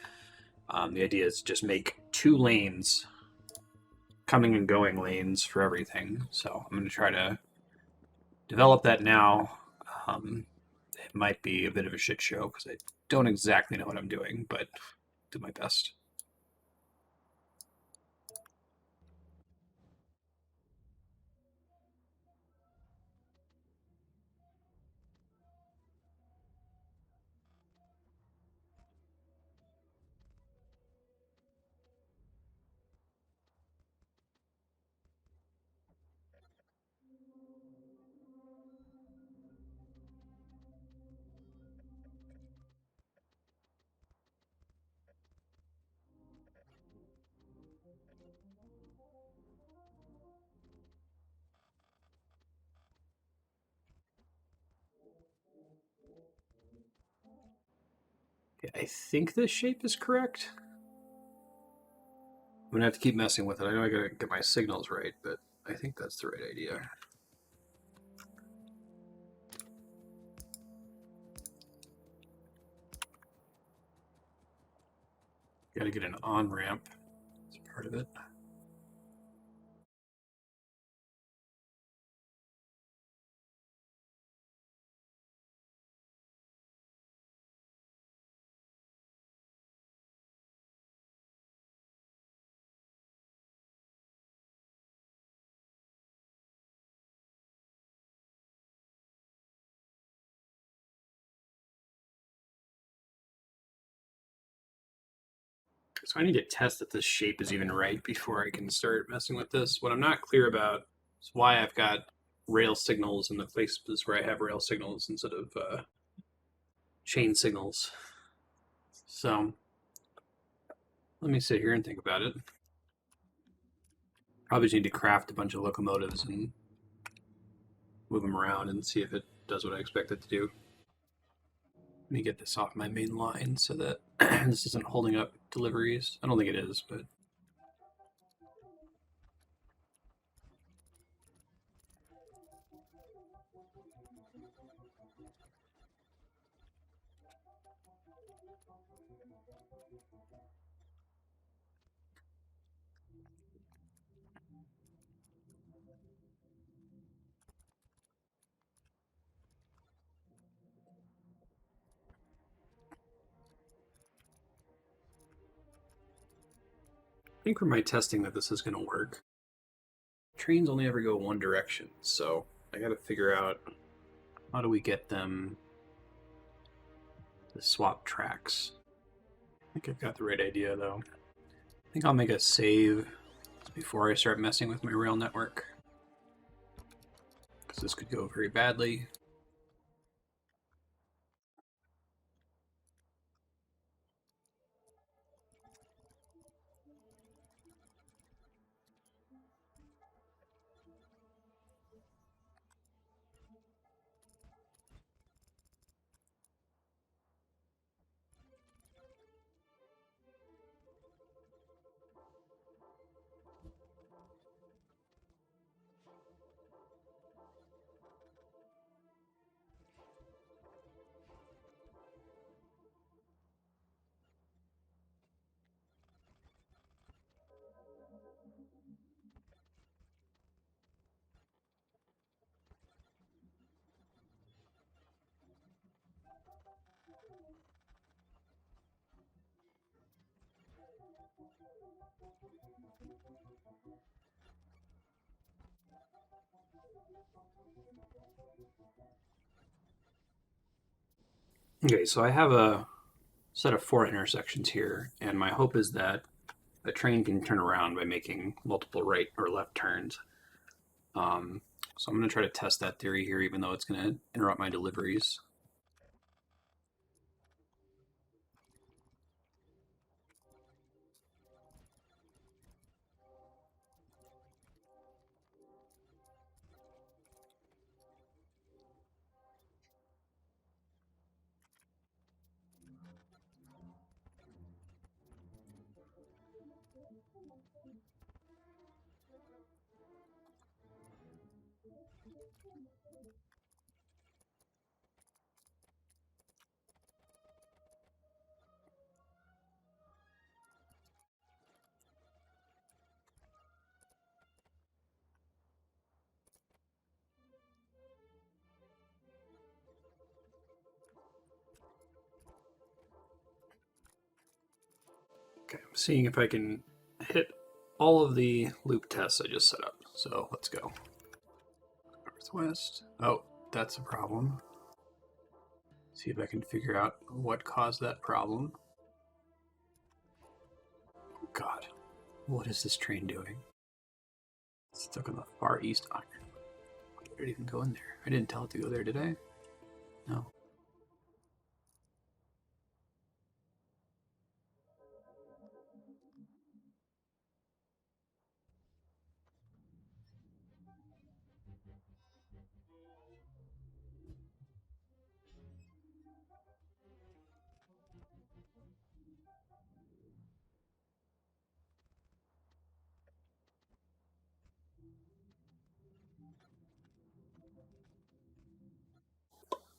The idea is just make 2 lanes, coming and going lanes for everything. So I'm going to try to develop that now. Um, it might be a bit of a shit show because I don't exactly know what I'm doing, but do my best. Okay, I think this shape is correct. I'm gonna have to keep messing with it. I know I gotta get my signals right, but I think that's the right idea. Gotta get an on ramp. It's part of it. So I need to test that this shape is even right before I can start messing with this. What I'm not clear about is why I've got rail signals in the places where I have rail signals instead of chain signals. So let me sit here and think about it. Probably just need to craft a bunch of locomotives and move them around and see if it does what I expect it to do. Let me get this off my main line so that this isn't holding up deliveries. I don't think it is, but I think from my testing that this is going to work. Trains only ever go one direction, so I got to figure out how do we get them to swap tracks. I think I've got the right idea though. I think I'll make a save before I start messing with my rail network, because this could go very badly. Okay, so I have a set of 4 intersections here, and my hope is that a train can turn around by making multiple right or left turns. Um, so I'm going to try to test that theory here, even though it's going to interrupt my deliveries. Okay, I'm seeing if I can hit all of the loop tests I just set up. So let's go. Northwest. Oh, that's a problem. See if I can figure out what caused that problem. Oh God, what is this train doing? It's stuck on the far east iron. Why did it even go in there? I didn't tell it to go there, did I? No.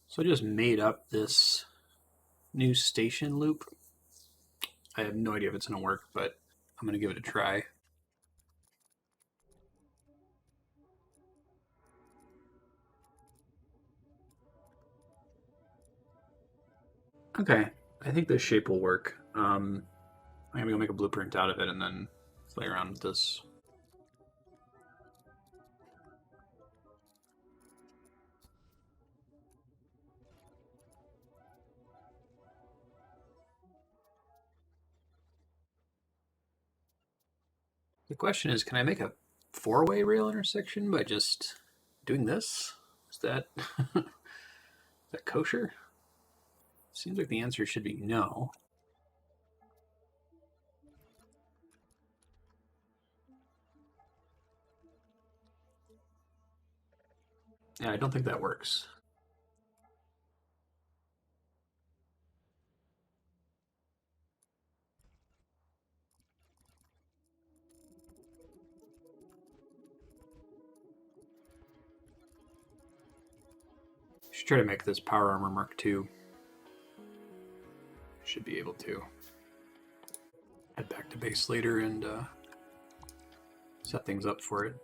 So I just made up this new station loop. I have no idea if it's going to work, but I'm going to give it a try. Okay, I think this shape will work. I'm going to go make a blueprint out of it and then play around with this. The question is, can I make a four-way rail intersection by just doing this? Is that is that kosher? Seems like the answer should be no. Yeah, I don't think that works. Should try to make this Power Armor Mark II. Should be able to head back to base later and set things up for it.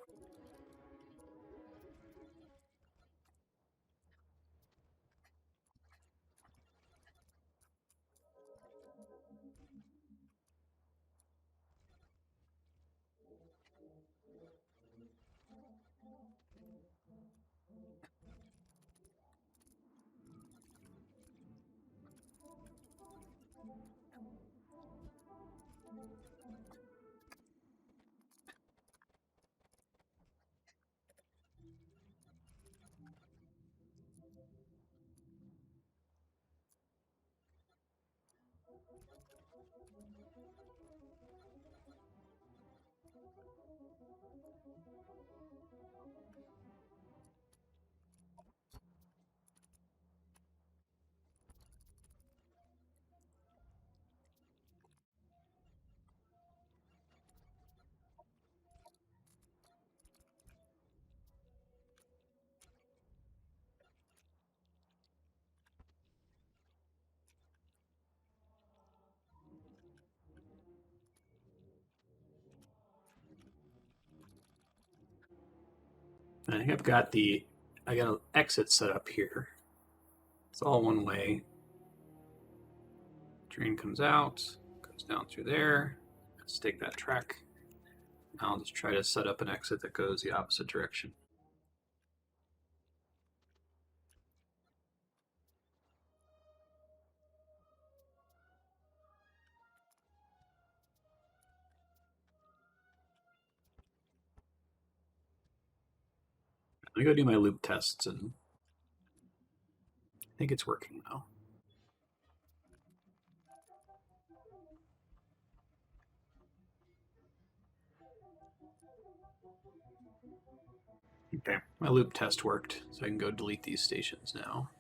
I think I got an exit set up here. It's all one way. Train comes out, goes down through there. Let's take that track. I'll just try to set up an exit that goes the opposite direction. I'm gonna go do my loop tests, and I think it's working now. Okay, my loop test worked, so I can go delete these stations now.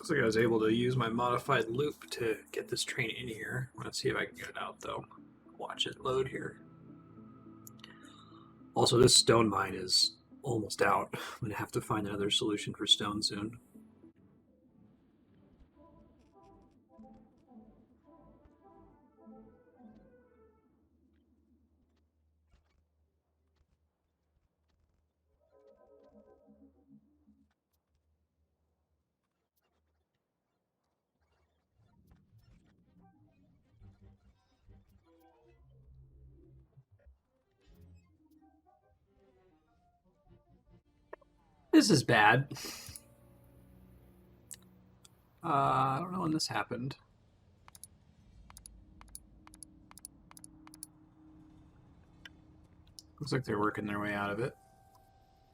Looks like I was able to use my modified loop to get this train in here. Let's see if I can get it out, though. Watch it load here. Also, this stone mine is almost out. I'm going to have to find another solution for stone soon. This is bad. I don't know when this happened. Looks like they're working their way out of it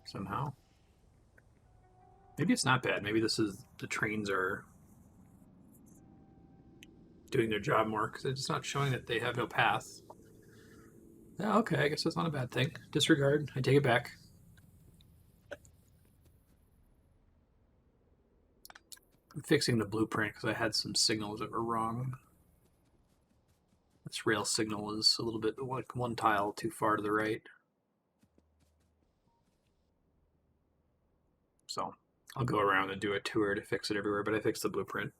somehow. Maybe it's not bad. Maybe this is the trains are doing their job more because it's not showing that they have no path. Yeah, okay, I guess that's not a bad thing. Disregard. I take it back. I'm fixing the blueprint because I had some signals that were wrong. This rail signal is a little bit like one tile too far to the right. So I'll go around and do a tour to fix it everywhere, but I fixed the blueprint.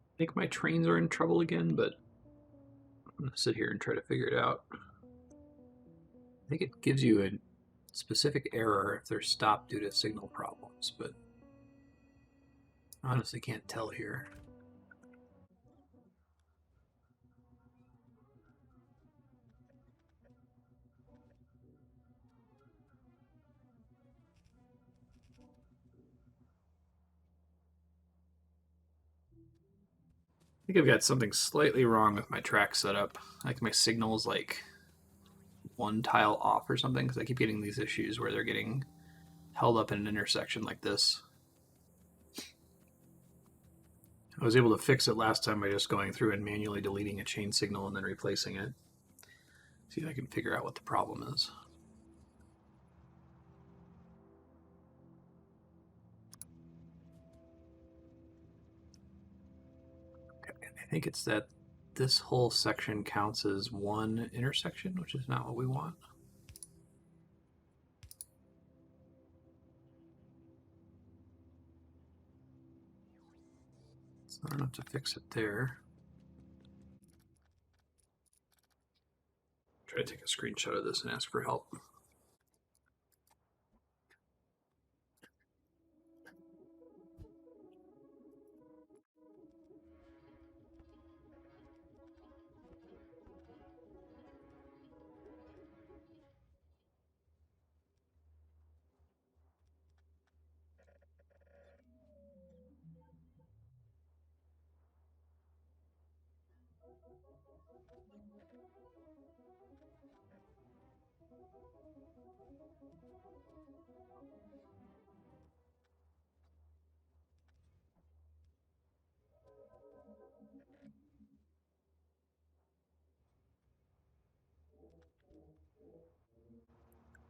I think my trains are in trouble again, but I'm going to sit here and try to figure it out. I think it gives you a specific error if they're stopped due to signal problems, but I honestly can't tell here. I think I've got something slightly wrong with my track setup. Like my signal's like one tile off or something because I keep getting these issues where they're getting held up in an intersection like this. I was able to fix it last time by just going through and manually deleting a chain signal and then replacing it. See if I can figure out what the problem is. Okay, I think it's that this whole section counts as one intersection, which is not what we want. It's not enough to fix it there. Try to take a screenshot of this and ask for help.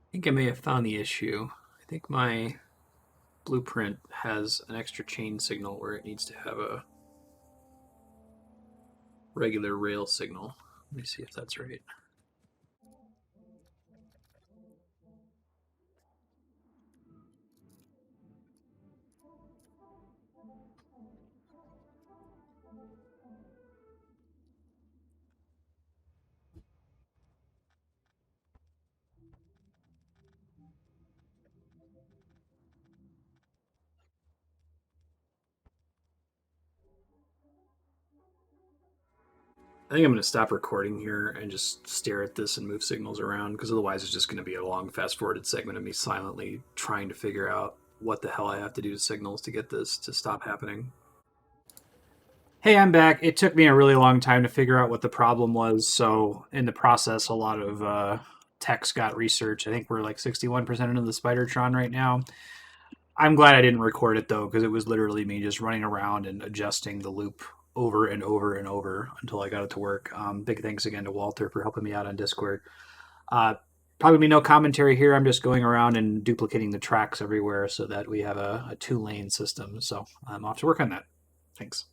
I think I may have found the issue. I think my blueprint has an extra chain signal where it needs to have a regular rail signal. Let me see if that's right. I think I'm going to stop recording here and just stare at this and move signals around because otherwise it's just going to be a long fast forwarded segment of me silently trying to figure out what the hell I have to do to signals to get this to stop happening. Hey, I'm back. It took me a really long time to figure out what the problem was. So, in the process, a lot of text got researched. I think we're like 61% into the Spidertron right now. I'm glad I didn't record it though, because it was literally me just running around and adjusting the loop over and over and over until I got it to work. Big thanks again to Walter for helping me out on Discord. Uh, Probably be no commentary here. I'm just going around and duplicating the tracks everywhere so that we have a two-lane system. So I'm off to work on that. Thanks.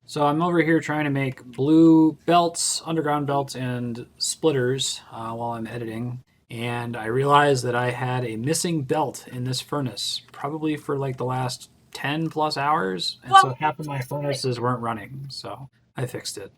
So I'm over here trying to make blue belts, underground belts, and splitters while I'm editing. And I realized that I had a missing belt in this furnace, probably for like the last 10 plus hours. And so half of my furnaces weren't running. So I fixed it.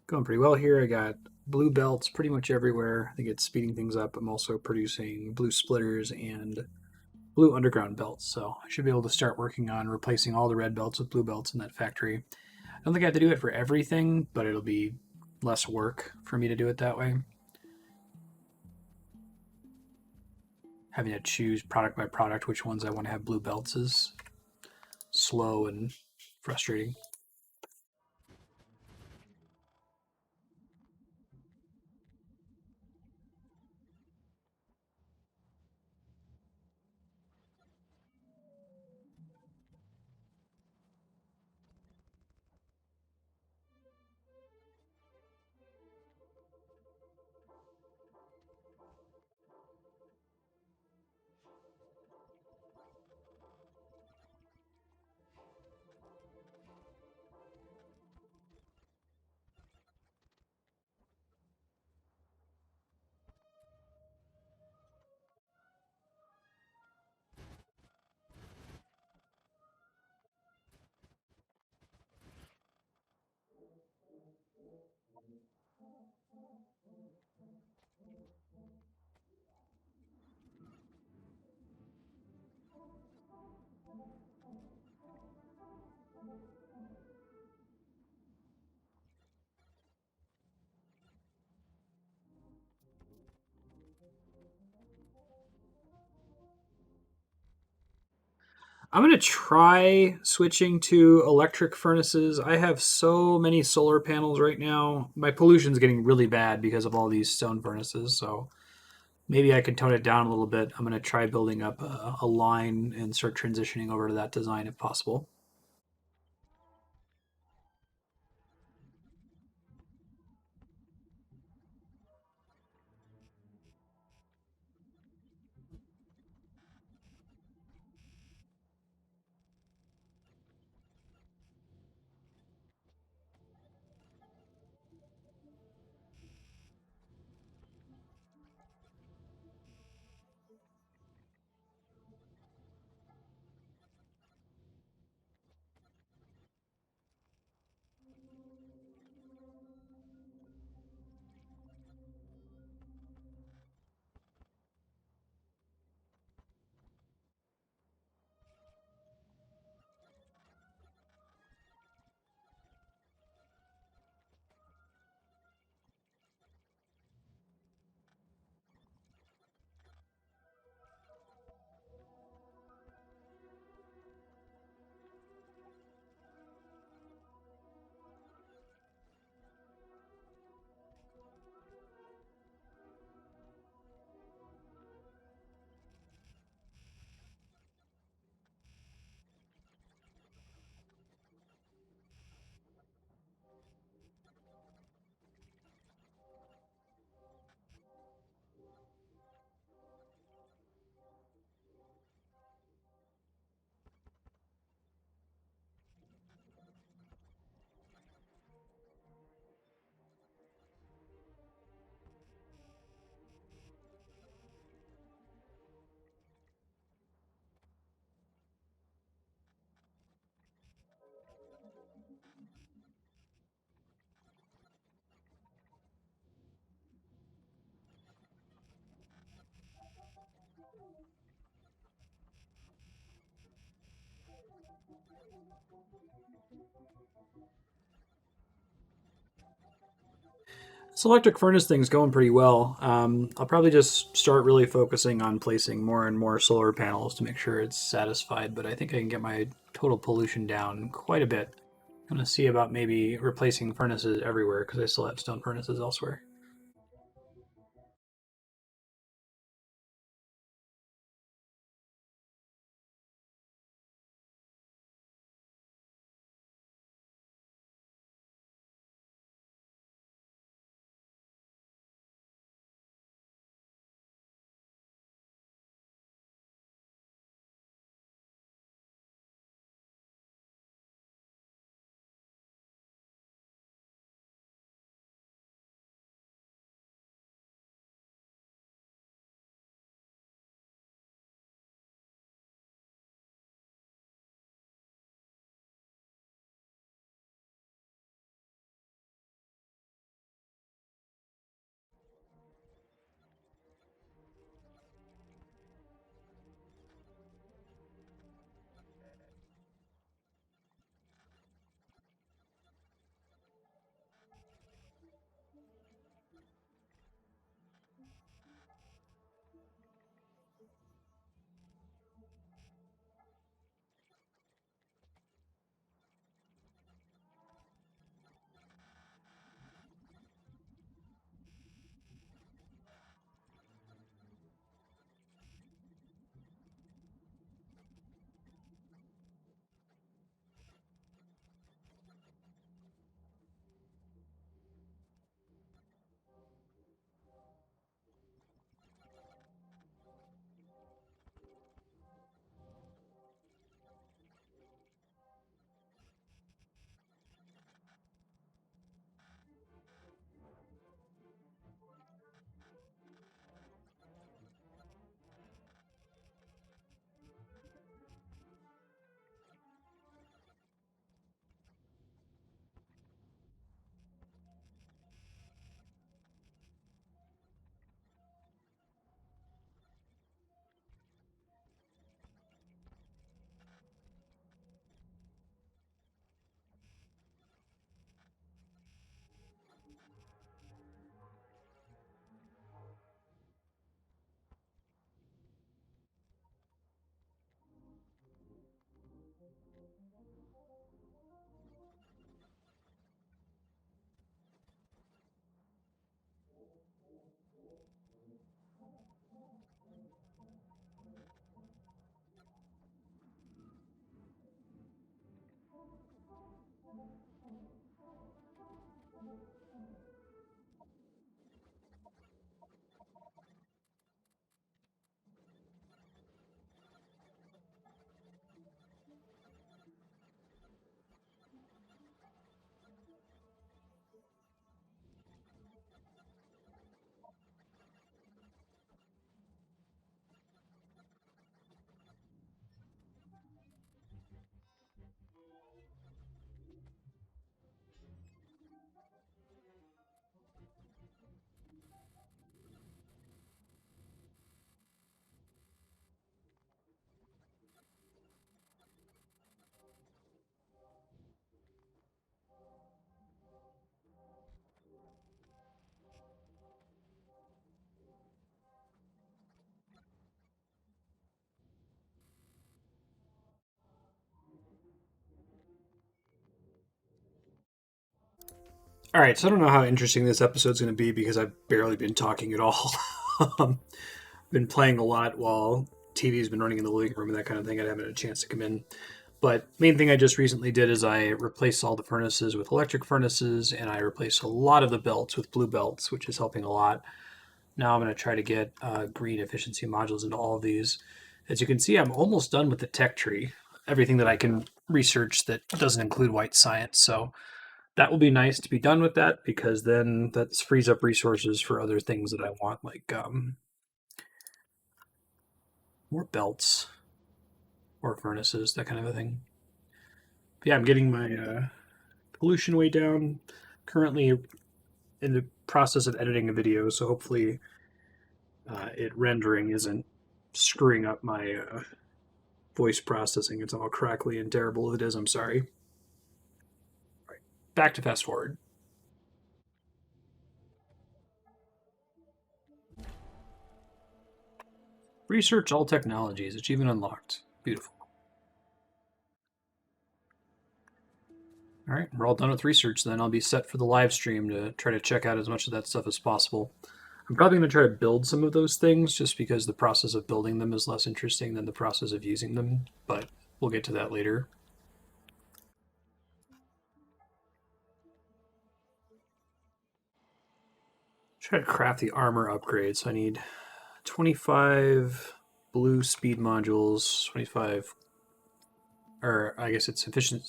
Going pretty well here. I got blue belts pretty much everywhere. I think it's speeding things up. I'm also producing blue splitters and blue underground belts, so I should be able to start working on replacing all the red belts with blue belts in that factory. I don't think I have to do it for everything, but it'll be less work for me to do it that way. Having to choose product by product which ones I want to have blue belts is slow and frustrating. I'm going to try switching to electric furnaces. I have so many solar panels right now. My pollution's getting really bad because of all these stone furnaces, so maybe I can tone it down a little bit. I'm going to try building up a line and start transitioning over to that design if possible. This electric furnace thing's going pretty well. I'll probably just start really focusing on placing more and more solar panels to make sure it's satisfied, but I think I can get my total pollution down quite a bit. I'm going to see about maybe replacing furnaces everywhere because I still have stone furnaces elsewhere. All right, so I don't know how interesting this episode's going to be because I've barely been talking at all. um, been playing a lot while TV's been running in the living room and that kind of thing. I haven't had a chance to come in. But main thing I just recently did is I replaced all the furnaces with electric furnaces, and I replaced a lot of the belts with blue belts, which is helping a lot. Now I'm going to try to get green efficiency modules into all of these. As you can see, I'm almost done with the tech tree. Everything that I can research that doesn't include white science. So that will be nice to be done with that, because then that frees up resources for other things that I want, like more belts or furnaces, that kind of a thing. But yeah, I'm getting my pollution way down. Currently in the process of editing a video, so hopefully it rendering isn't screwing up my voice processing. It's all crackly and terrible. If it is, I'm sorry. Right. Back to fast forward. Research all technologies. Achievement unlocked. Beautiful. All right, we're all done with research then. I'll be set for the live stream to try to check out as much of that stuff as possible. I'm probably going to try to build some of those things just because the process of building them is less interesting than the process of using them, but we'll get to that later. Try to craft the armor upgrade. So I need 25 blue speed modules, 25, or I guess it's efficient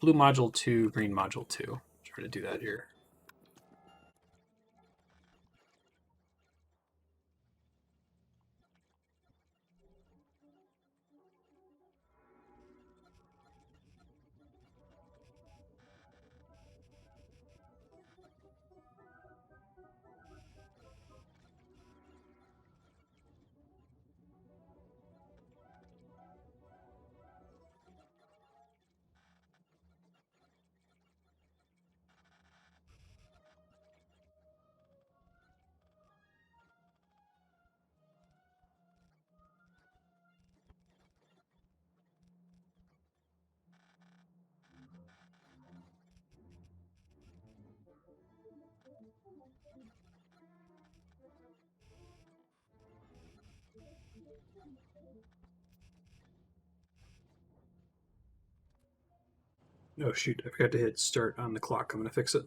blue module 2, green module 2. Try to do that here. Oh shoot, I forgot to hit start on the clock. I'm going to fix it.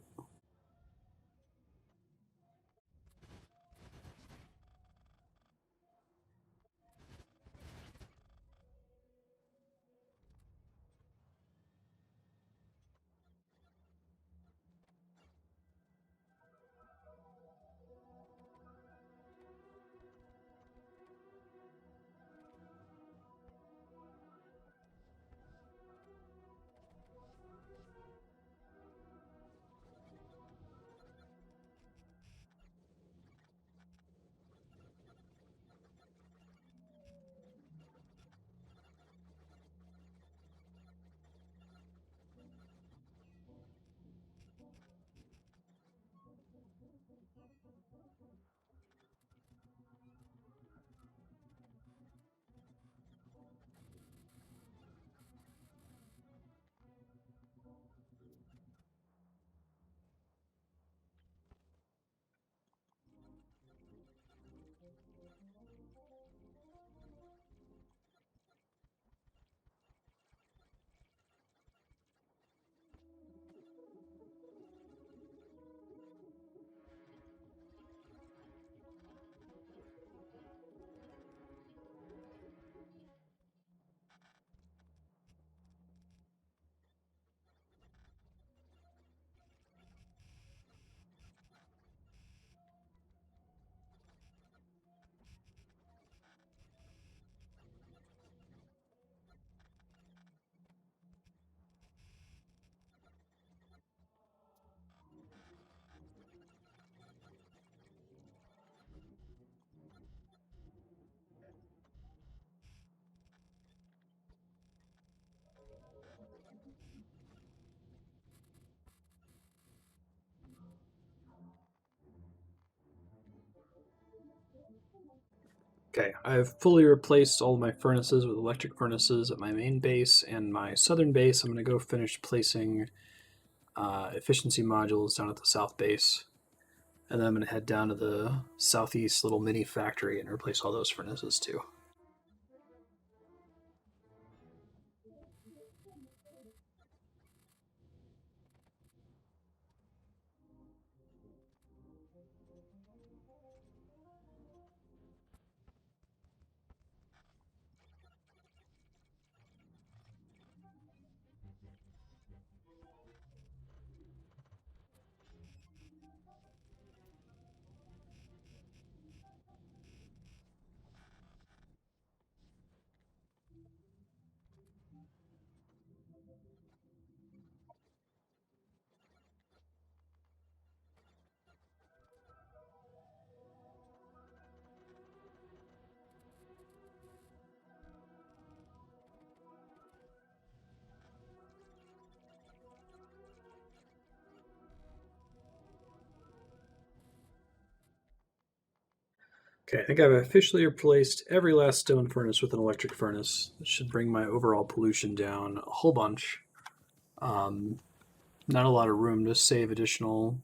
Okay, I've fully replaced all of my furnaces with electric furnaces at my main base and my southern base. I'm going to go finish placing efficiency modules down at the south base. And then I'm going to head down to the southeast little mini factory and replace all those furnaces too. Okay, I think I've officially replaced every last stone furnace with an electric furnace. This should bring my overall pollution down a whole bunch. Not a lot of room to save additional.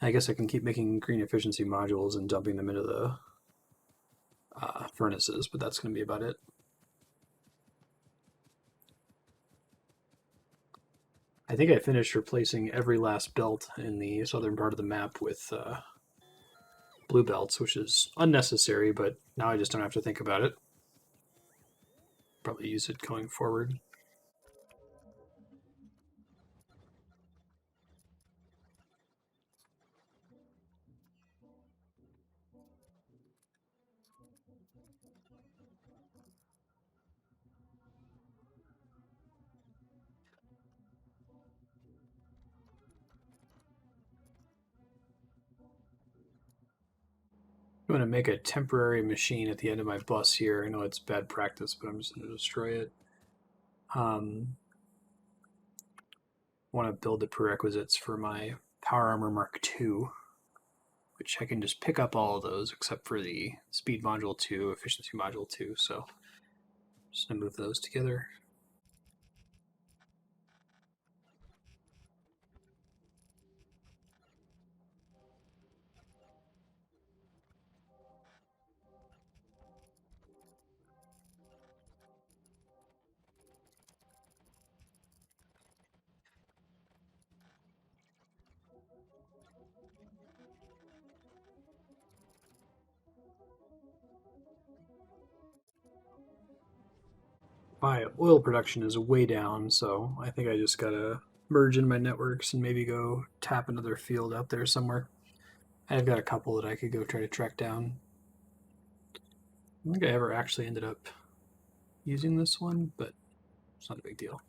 I guess I can keep making green efficiency modules and dumping them into the furnaces, but that's going to be about it. I think I finished replacing every last belt in the southern part of the map with blue belts, which is unnecessary, but now I just don't have to think about it. Probably use it going forward. I'm going to make a temporary machine at the end of my bus here. I know it's bad practice, but I'm just going to destroy it. Want to build the prerequisites for my Power Armor Mark II, which I can just pick up all of those except for the Speed Module 2, Efficiency Module 2. So just going to move those together. My oil production is way down, so I think I just gotta merge in my networks and maybe go tap another field out there somewhere. I've got a couple that I could go try to track down. I don't think I ever actually ended up using this one, but it's not a big deal.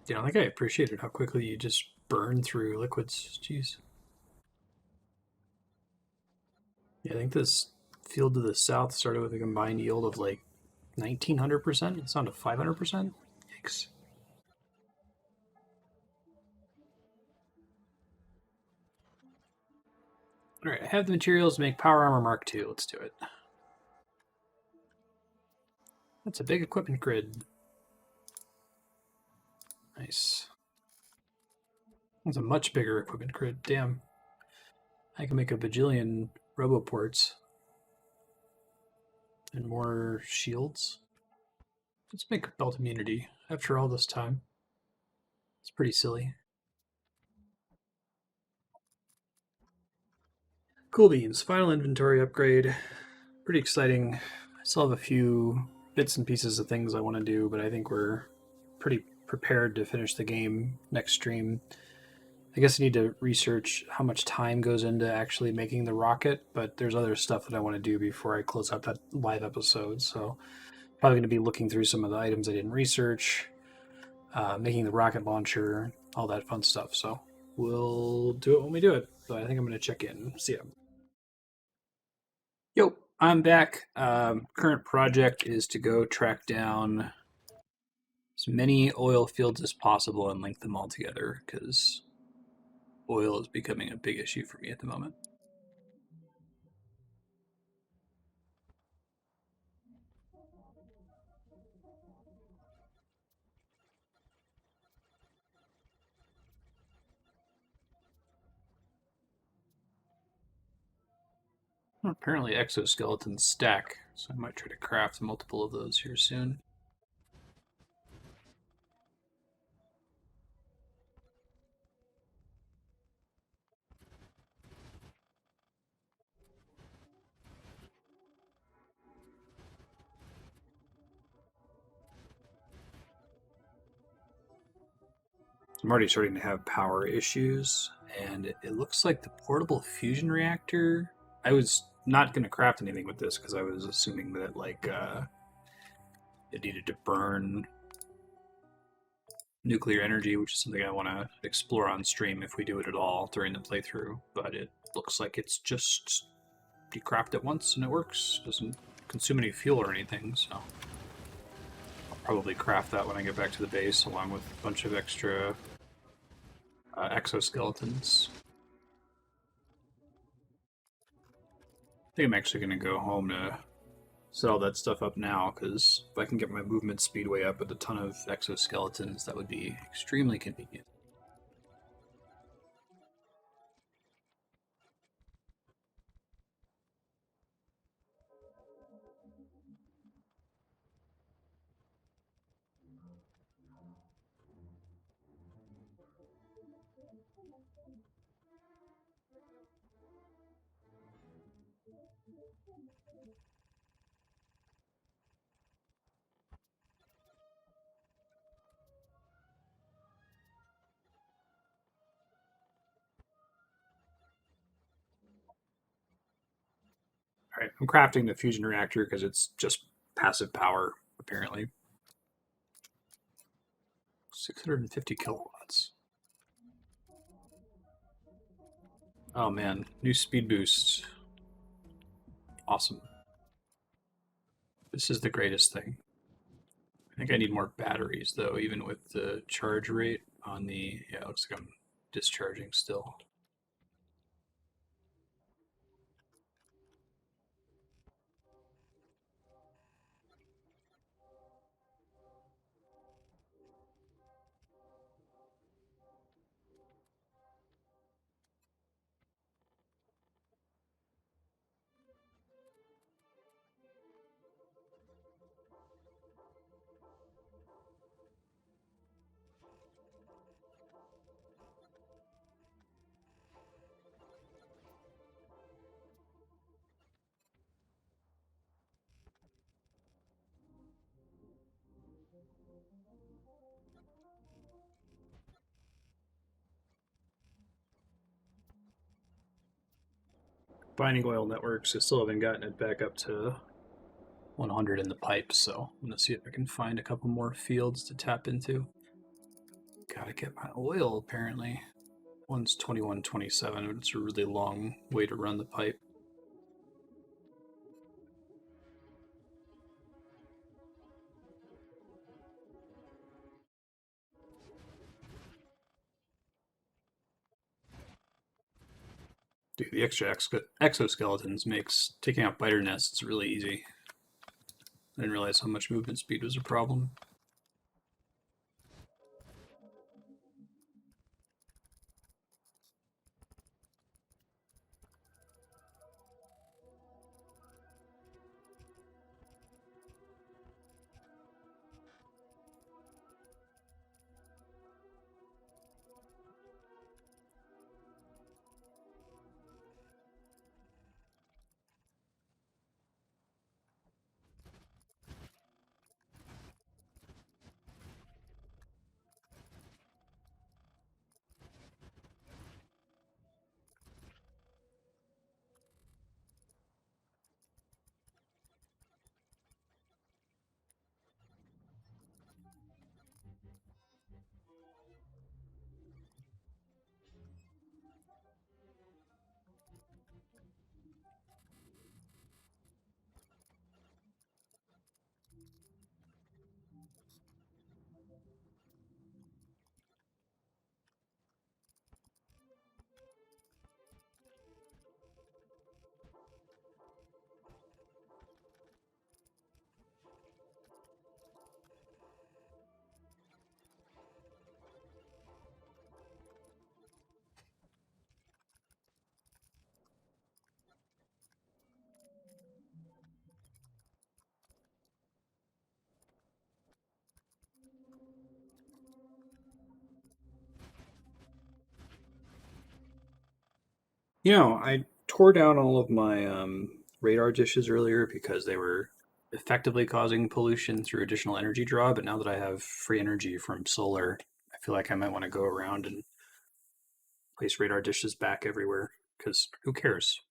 Yeah, I think I appreciated how quickly you just burn through liquids. Jeez. Yeah, I think this field to the south started with a combined yield of like 1900%. It's down to 500%. Yikes. All right, I have the materials to make Power Armor Mark II. Let's do it. That's a big equipment grid. Nice. That's a much bigger equipment grid. Damn. I can make a bajillion roboports and more shields. Let's make belt immunity after all this time. It's pretty silly. Cool beans. Final inventory upgrade. Pretty exciting. I still have a few bits and pieces of things I want to do, but I think we're pretty prepared to finish the game next stream. I guess I need to research how much time goes into actually making the rocket, but there's other stuff that I want to do before I close up that live episode. So probably going to be looking through some of the items I didn't research, making the rocket launcher, all that fun stuff. So we'll do it when we do it. But I think I'm going to check in. See ya. Yo, I'm back. Current project is to go track down as many oil fields as possible and link them all together because oil is becoming a big issue for me at the moment. Well, apparently exoskeletons stack, so I might try to craft multiple of those here soon. I'm already starting to have power issues, and it looks like the portable fusion reactor. I was not going to craft anything with this because I was assuming that it needed to burn nuclear energy, which is something I want to explore on stream if we do it at all during the playthrough. But it looks like it's just you craft it once and it works. Doesn't consume any fuel or anything, so I'll probably craft that when I get back to the base along with a bunch of extra exoskeletons. I think I'm actually going to go home to set all that stuff up now, because if I can get my movement speed way up with a ton of exoskeletons, that would be extremely convenient. Alright, I'm crafting the fusion reactor because it's just passive power, apparently. 650 kilowatts. Oh man, new speed boost. Awesome. This is the greatest thing. I think I need more batteries though, even with the charge rate on the... Yeah, it looks like I'm discharging still. Binding oil networks, I still haven't gotten it back up to 100 in the pipe, so I'm gonna see if I can find a couple more fields to tap into. Gotta get my oil, apparently. One's 2127, but it's a really long way to run the pipe. Dude, the extra exoskeletons makes taking out biter nests really easy. I didn't realize how much movement speed was a problem. I tore down all of my radar dishes earlier because they were effectively causing pollution through additional energy draw, but now that I have free energy from solar, I feel like I might want to go around and place radar dishes back everywhere because who cares?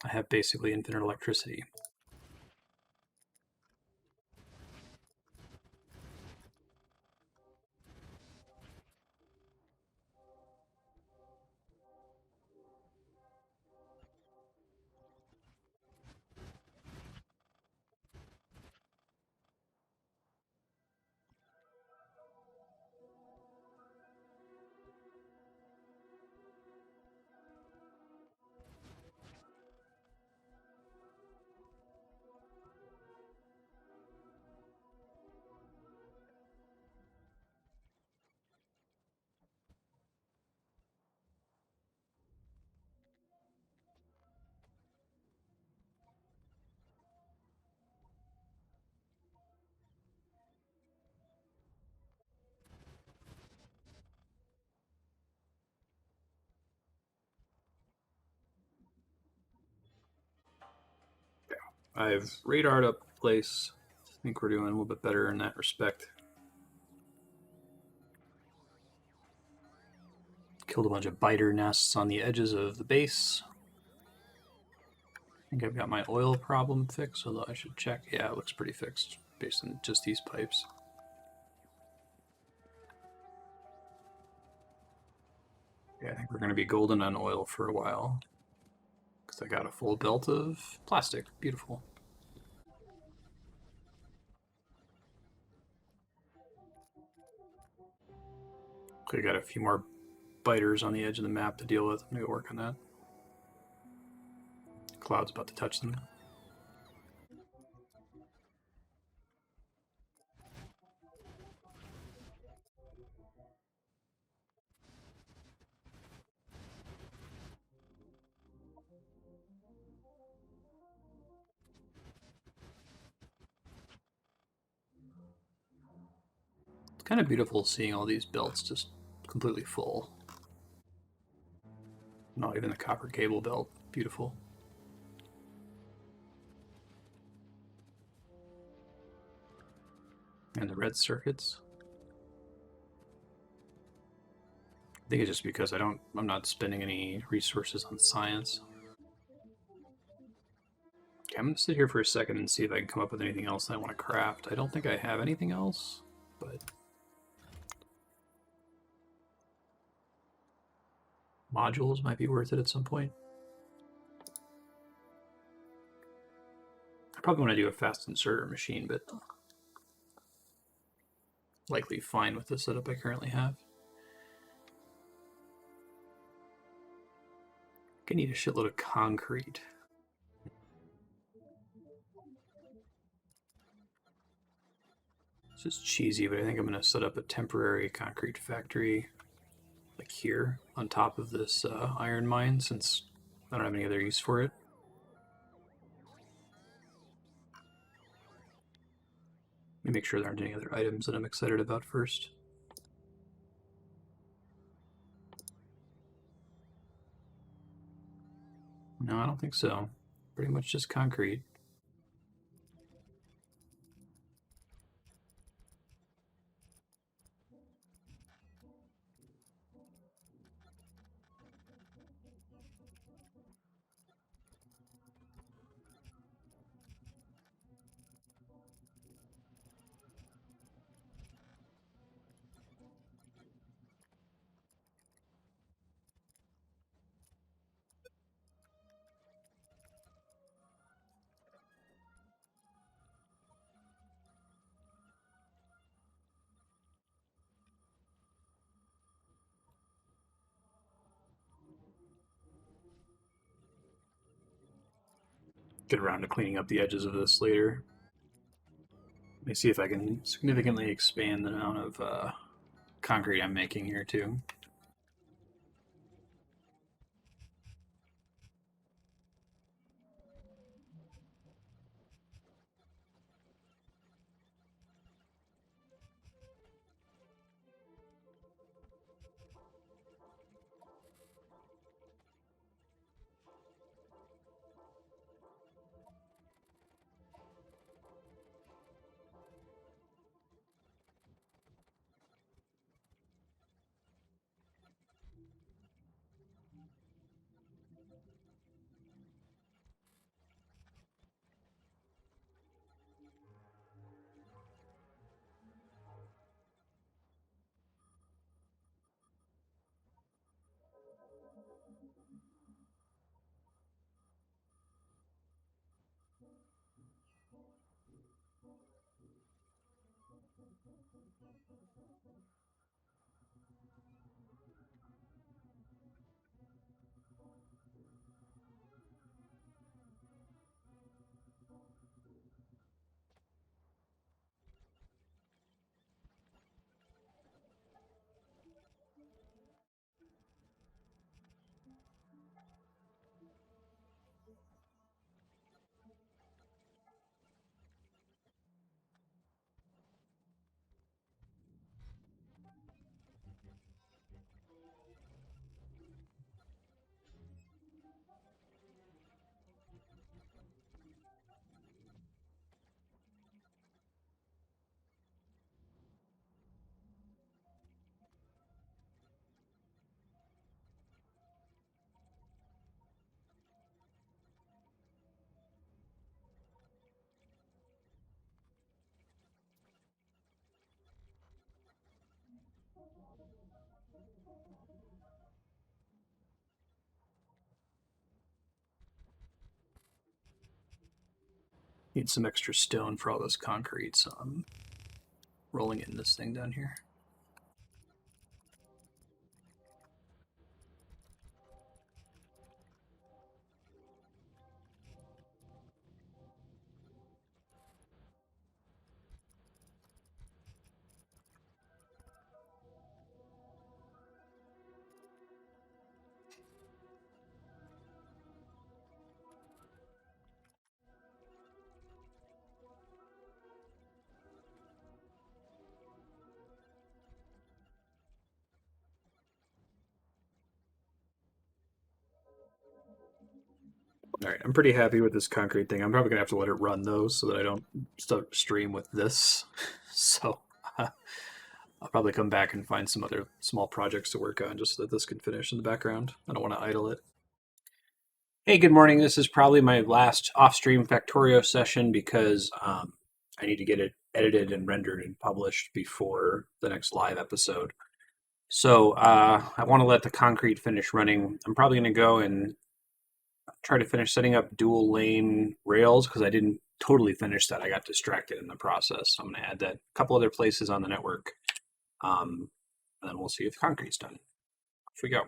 I have basically infinite electricity. I've radared up the place. I think we're doing a little bit better in that respect. Killed a bunch of biter nests on the edges of the base. I think I've got my oil problem fixed, although I should check. Yeah, it looks pretty fixed based on just these pipes. Yeah, I think we're going to be golden on oil for a while because I got a full belt of plastic. Beautiful. Okay, got a few more biters on the edge of the map to deal with. I'm going to go work on that. Cloud's about to touch them. It's kind of beautiful seeing all these belts just completely full. Not even the copper cable belt. Beautiful. And the red circuits. I think it's just because I'm not spending any resources on science. Okay, I'm gonna sit here for a second and see if I can come up with anything else that I want to craft. I don't think I have anything else, but modules might be worth it at some point. I probably want to do a fast inserter machine, but likely fine with the setup I currently have. I need a shitload of concrete. This is cheesy, but I think I'm going to set up a temporary concrete factory like here on top of this iron mine since I don't have any other use for it. Let me make sure there aren't any other items that I'm excited about first. No, I don't think so. Pretty much just concrete. Get around to cleaning up the edges of this later. Let me see if I can significantly expand the amount of concrete I'm making here too. Need some extra stone for all this concrete, so I'm rolling it in this thing down here. All right, I'm pretty happy with this concrete thing. I'm probably gonna have to let it run though, so that I don't start stream with this. So I'll probably come back and find some other small projects to work on just so that this can finish in the background. I don't want to idle it. Hey, good morning. This is probably my last off-stream Factorio session because I need to get it edited and rendered and published before the next live episode. So I want to let the concrete finish running. I'm probably going to go and try to finish setting up dual lane rails because I didn't totally finish that. I got distracted in the process. So I'm going to add that a couple other places on the network. And then we'll see if concrete's done. Off we go.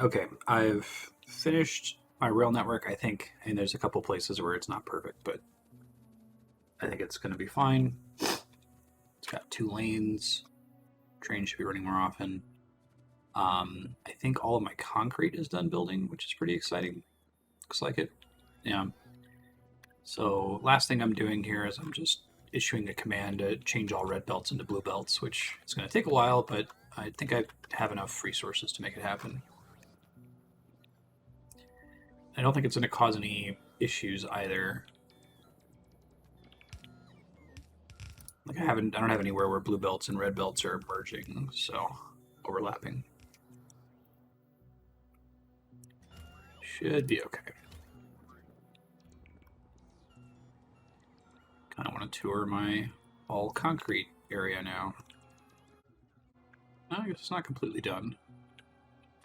Okay, I've finished my rail network, I think, and there's a couple places where it's not perfect, but I think it's going to be fine. It's got 2 lanes. Trains should be running more often. I think all of my concrete is done building, which is pretty exciting. Looks like it. Yeah. So last thing I'm doing here is I'm just issuing a command to change all red belts into blue belts, which is going to take a while, but I think I have enough resources to make it happen. I don't think it's going to cause any issues either. Like I don't have anywhere where blue belts and red belts are merging, so overlapping. Should be okay. Kind of want to tour my all concrete area now. I guess it's not completely done.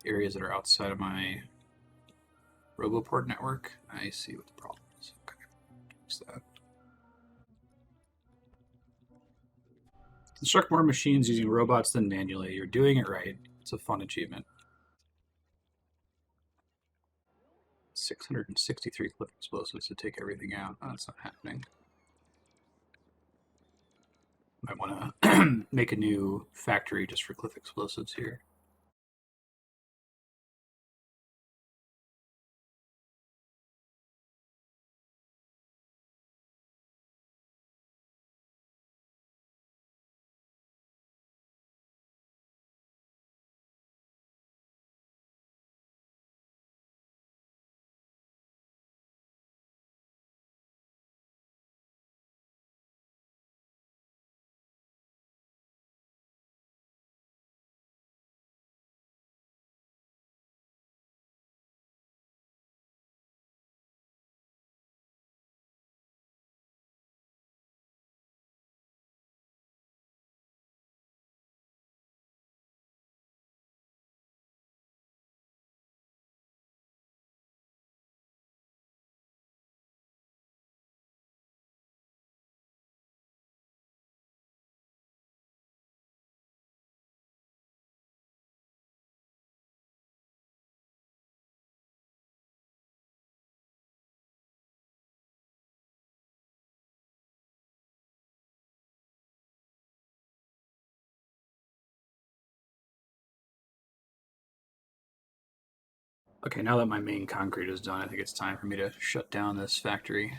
Areas that are outside of my Roboport network. I see what the problem is. Okay, fix that. Construct more machines using robots than manually. You're doing it right. It's a fun achievement. 663 cliff explosives to take everything out. Oh, that's not happening. Might want to make a new factory just for cliff explosives here. Okay, now that my main concrete is done, I think it's time for me to shut down this factory.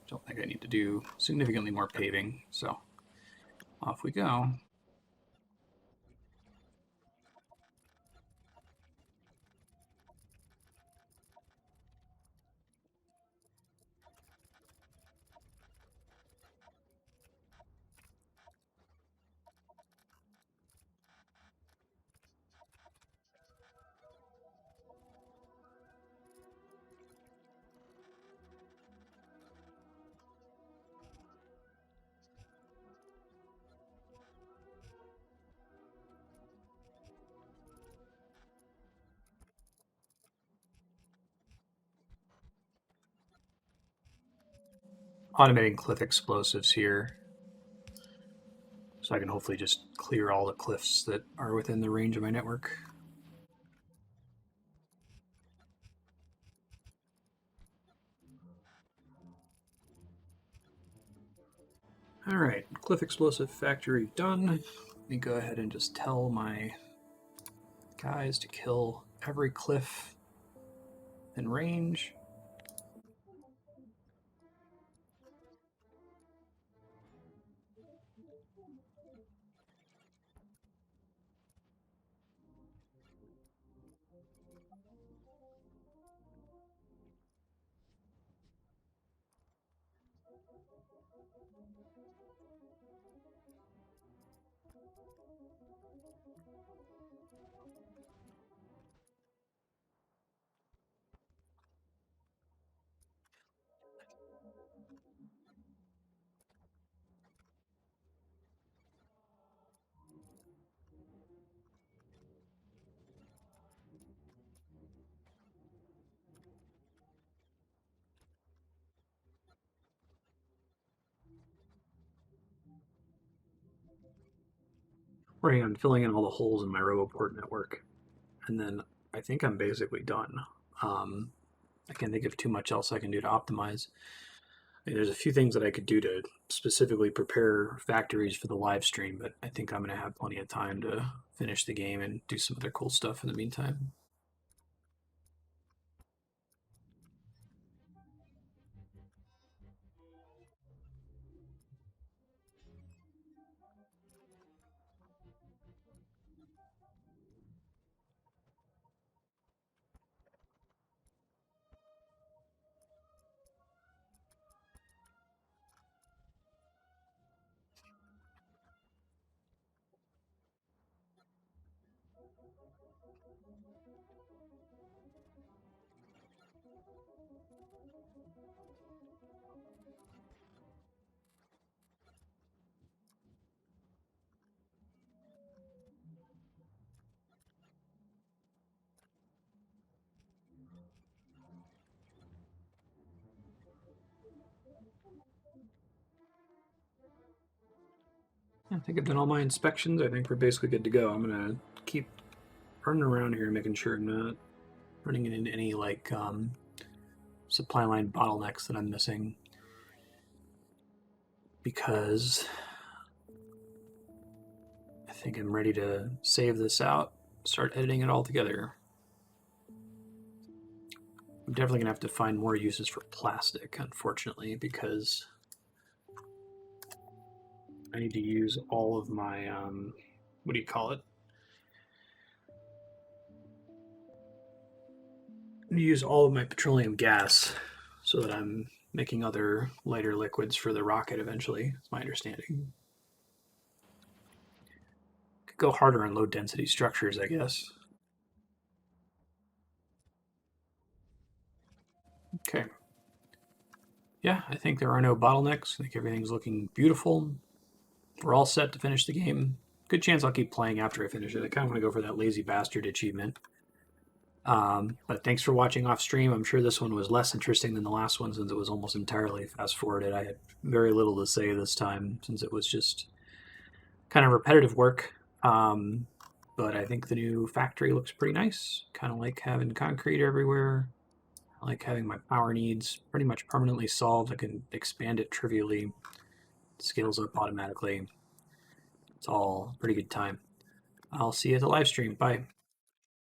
Don't think I need to do significantly more paving, so off we go. Automating cliff explosives here, so I can hopefully just clear all the cliffs that are within the range of my network. Alright, cliff explosive factory done. Let me go ahead and just tell my guys to kill every cliff in range. working on filling in all the holes in my RoboPort network, and then I think I'm basically done. I can't think of too much else I can do to optimize. I mean, there's a few things that I could do to specifically prepare factories for the live stream, but I think I'm going to have plenty of time to finish the game and do some other cool stuff in the meantime. I think I've done all my inspections. I think we're basically good to go. I'm going to keep running around here, making sure I'm not running into any supply line bottlenecks that I'm missing, because I think I'm ready to save this out, start editing it all together. I'm definitely going to have to find more uses for plastic, unfortunately, because I need to use all of my, what do you call it? I need to use all of my petroleum gas so that I'm making other lighter liquids for the rocket eventually, it's my understanding. Could go harder on low density structures, I guess. Okay. Yeah, I think there are no bottlenecks. I think everything's looking beautiful. We're all set to finish the game. Good chance I'll keep playing after I finish it. I kind of want to go for that lazy bastard achievement. But thanks for watching off stream. I'm sure this one was less interesting than the last one, since it was almost entirely fast forwarded. I had very little to say this time, since it was just kind of repetitive work. But I think the new factory looks pretty nice. Kind of like having concrete everywhere. I like having my power needs pretty much permanently solved. I can expand it trivially. It scales up automatically. It's all pretty good time. I'll see you at the live stream. Bye.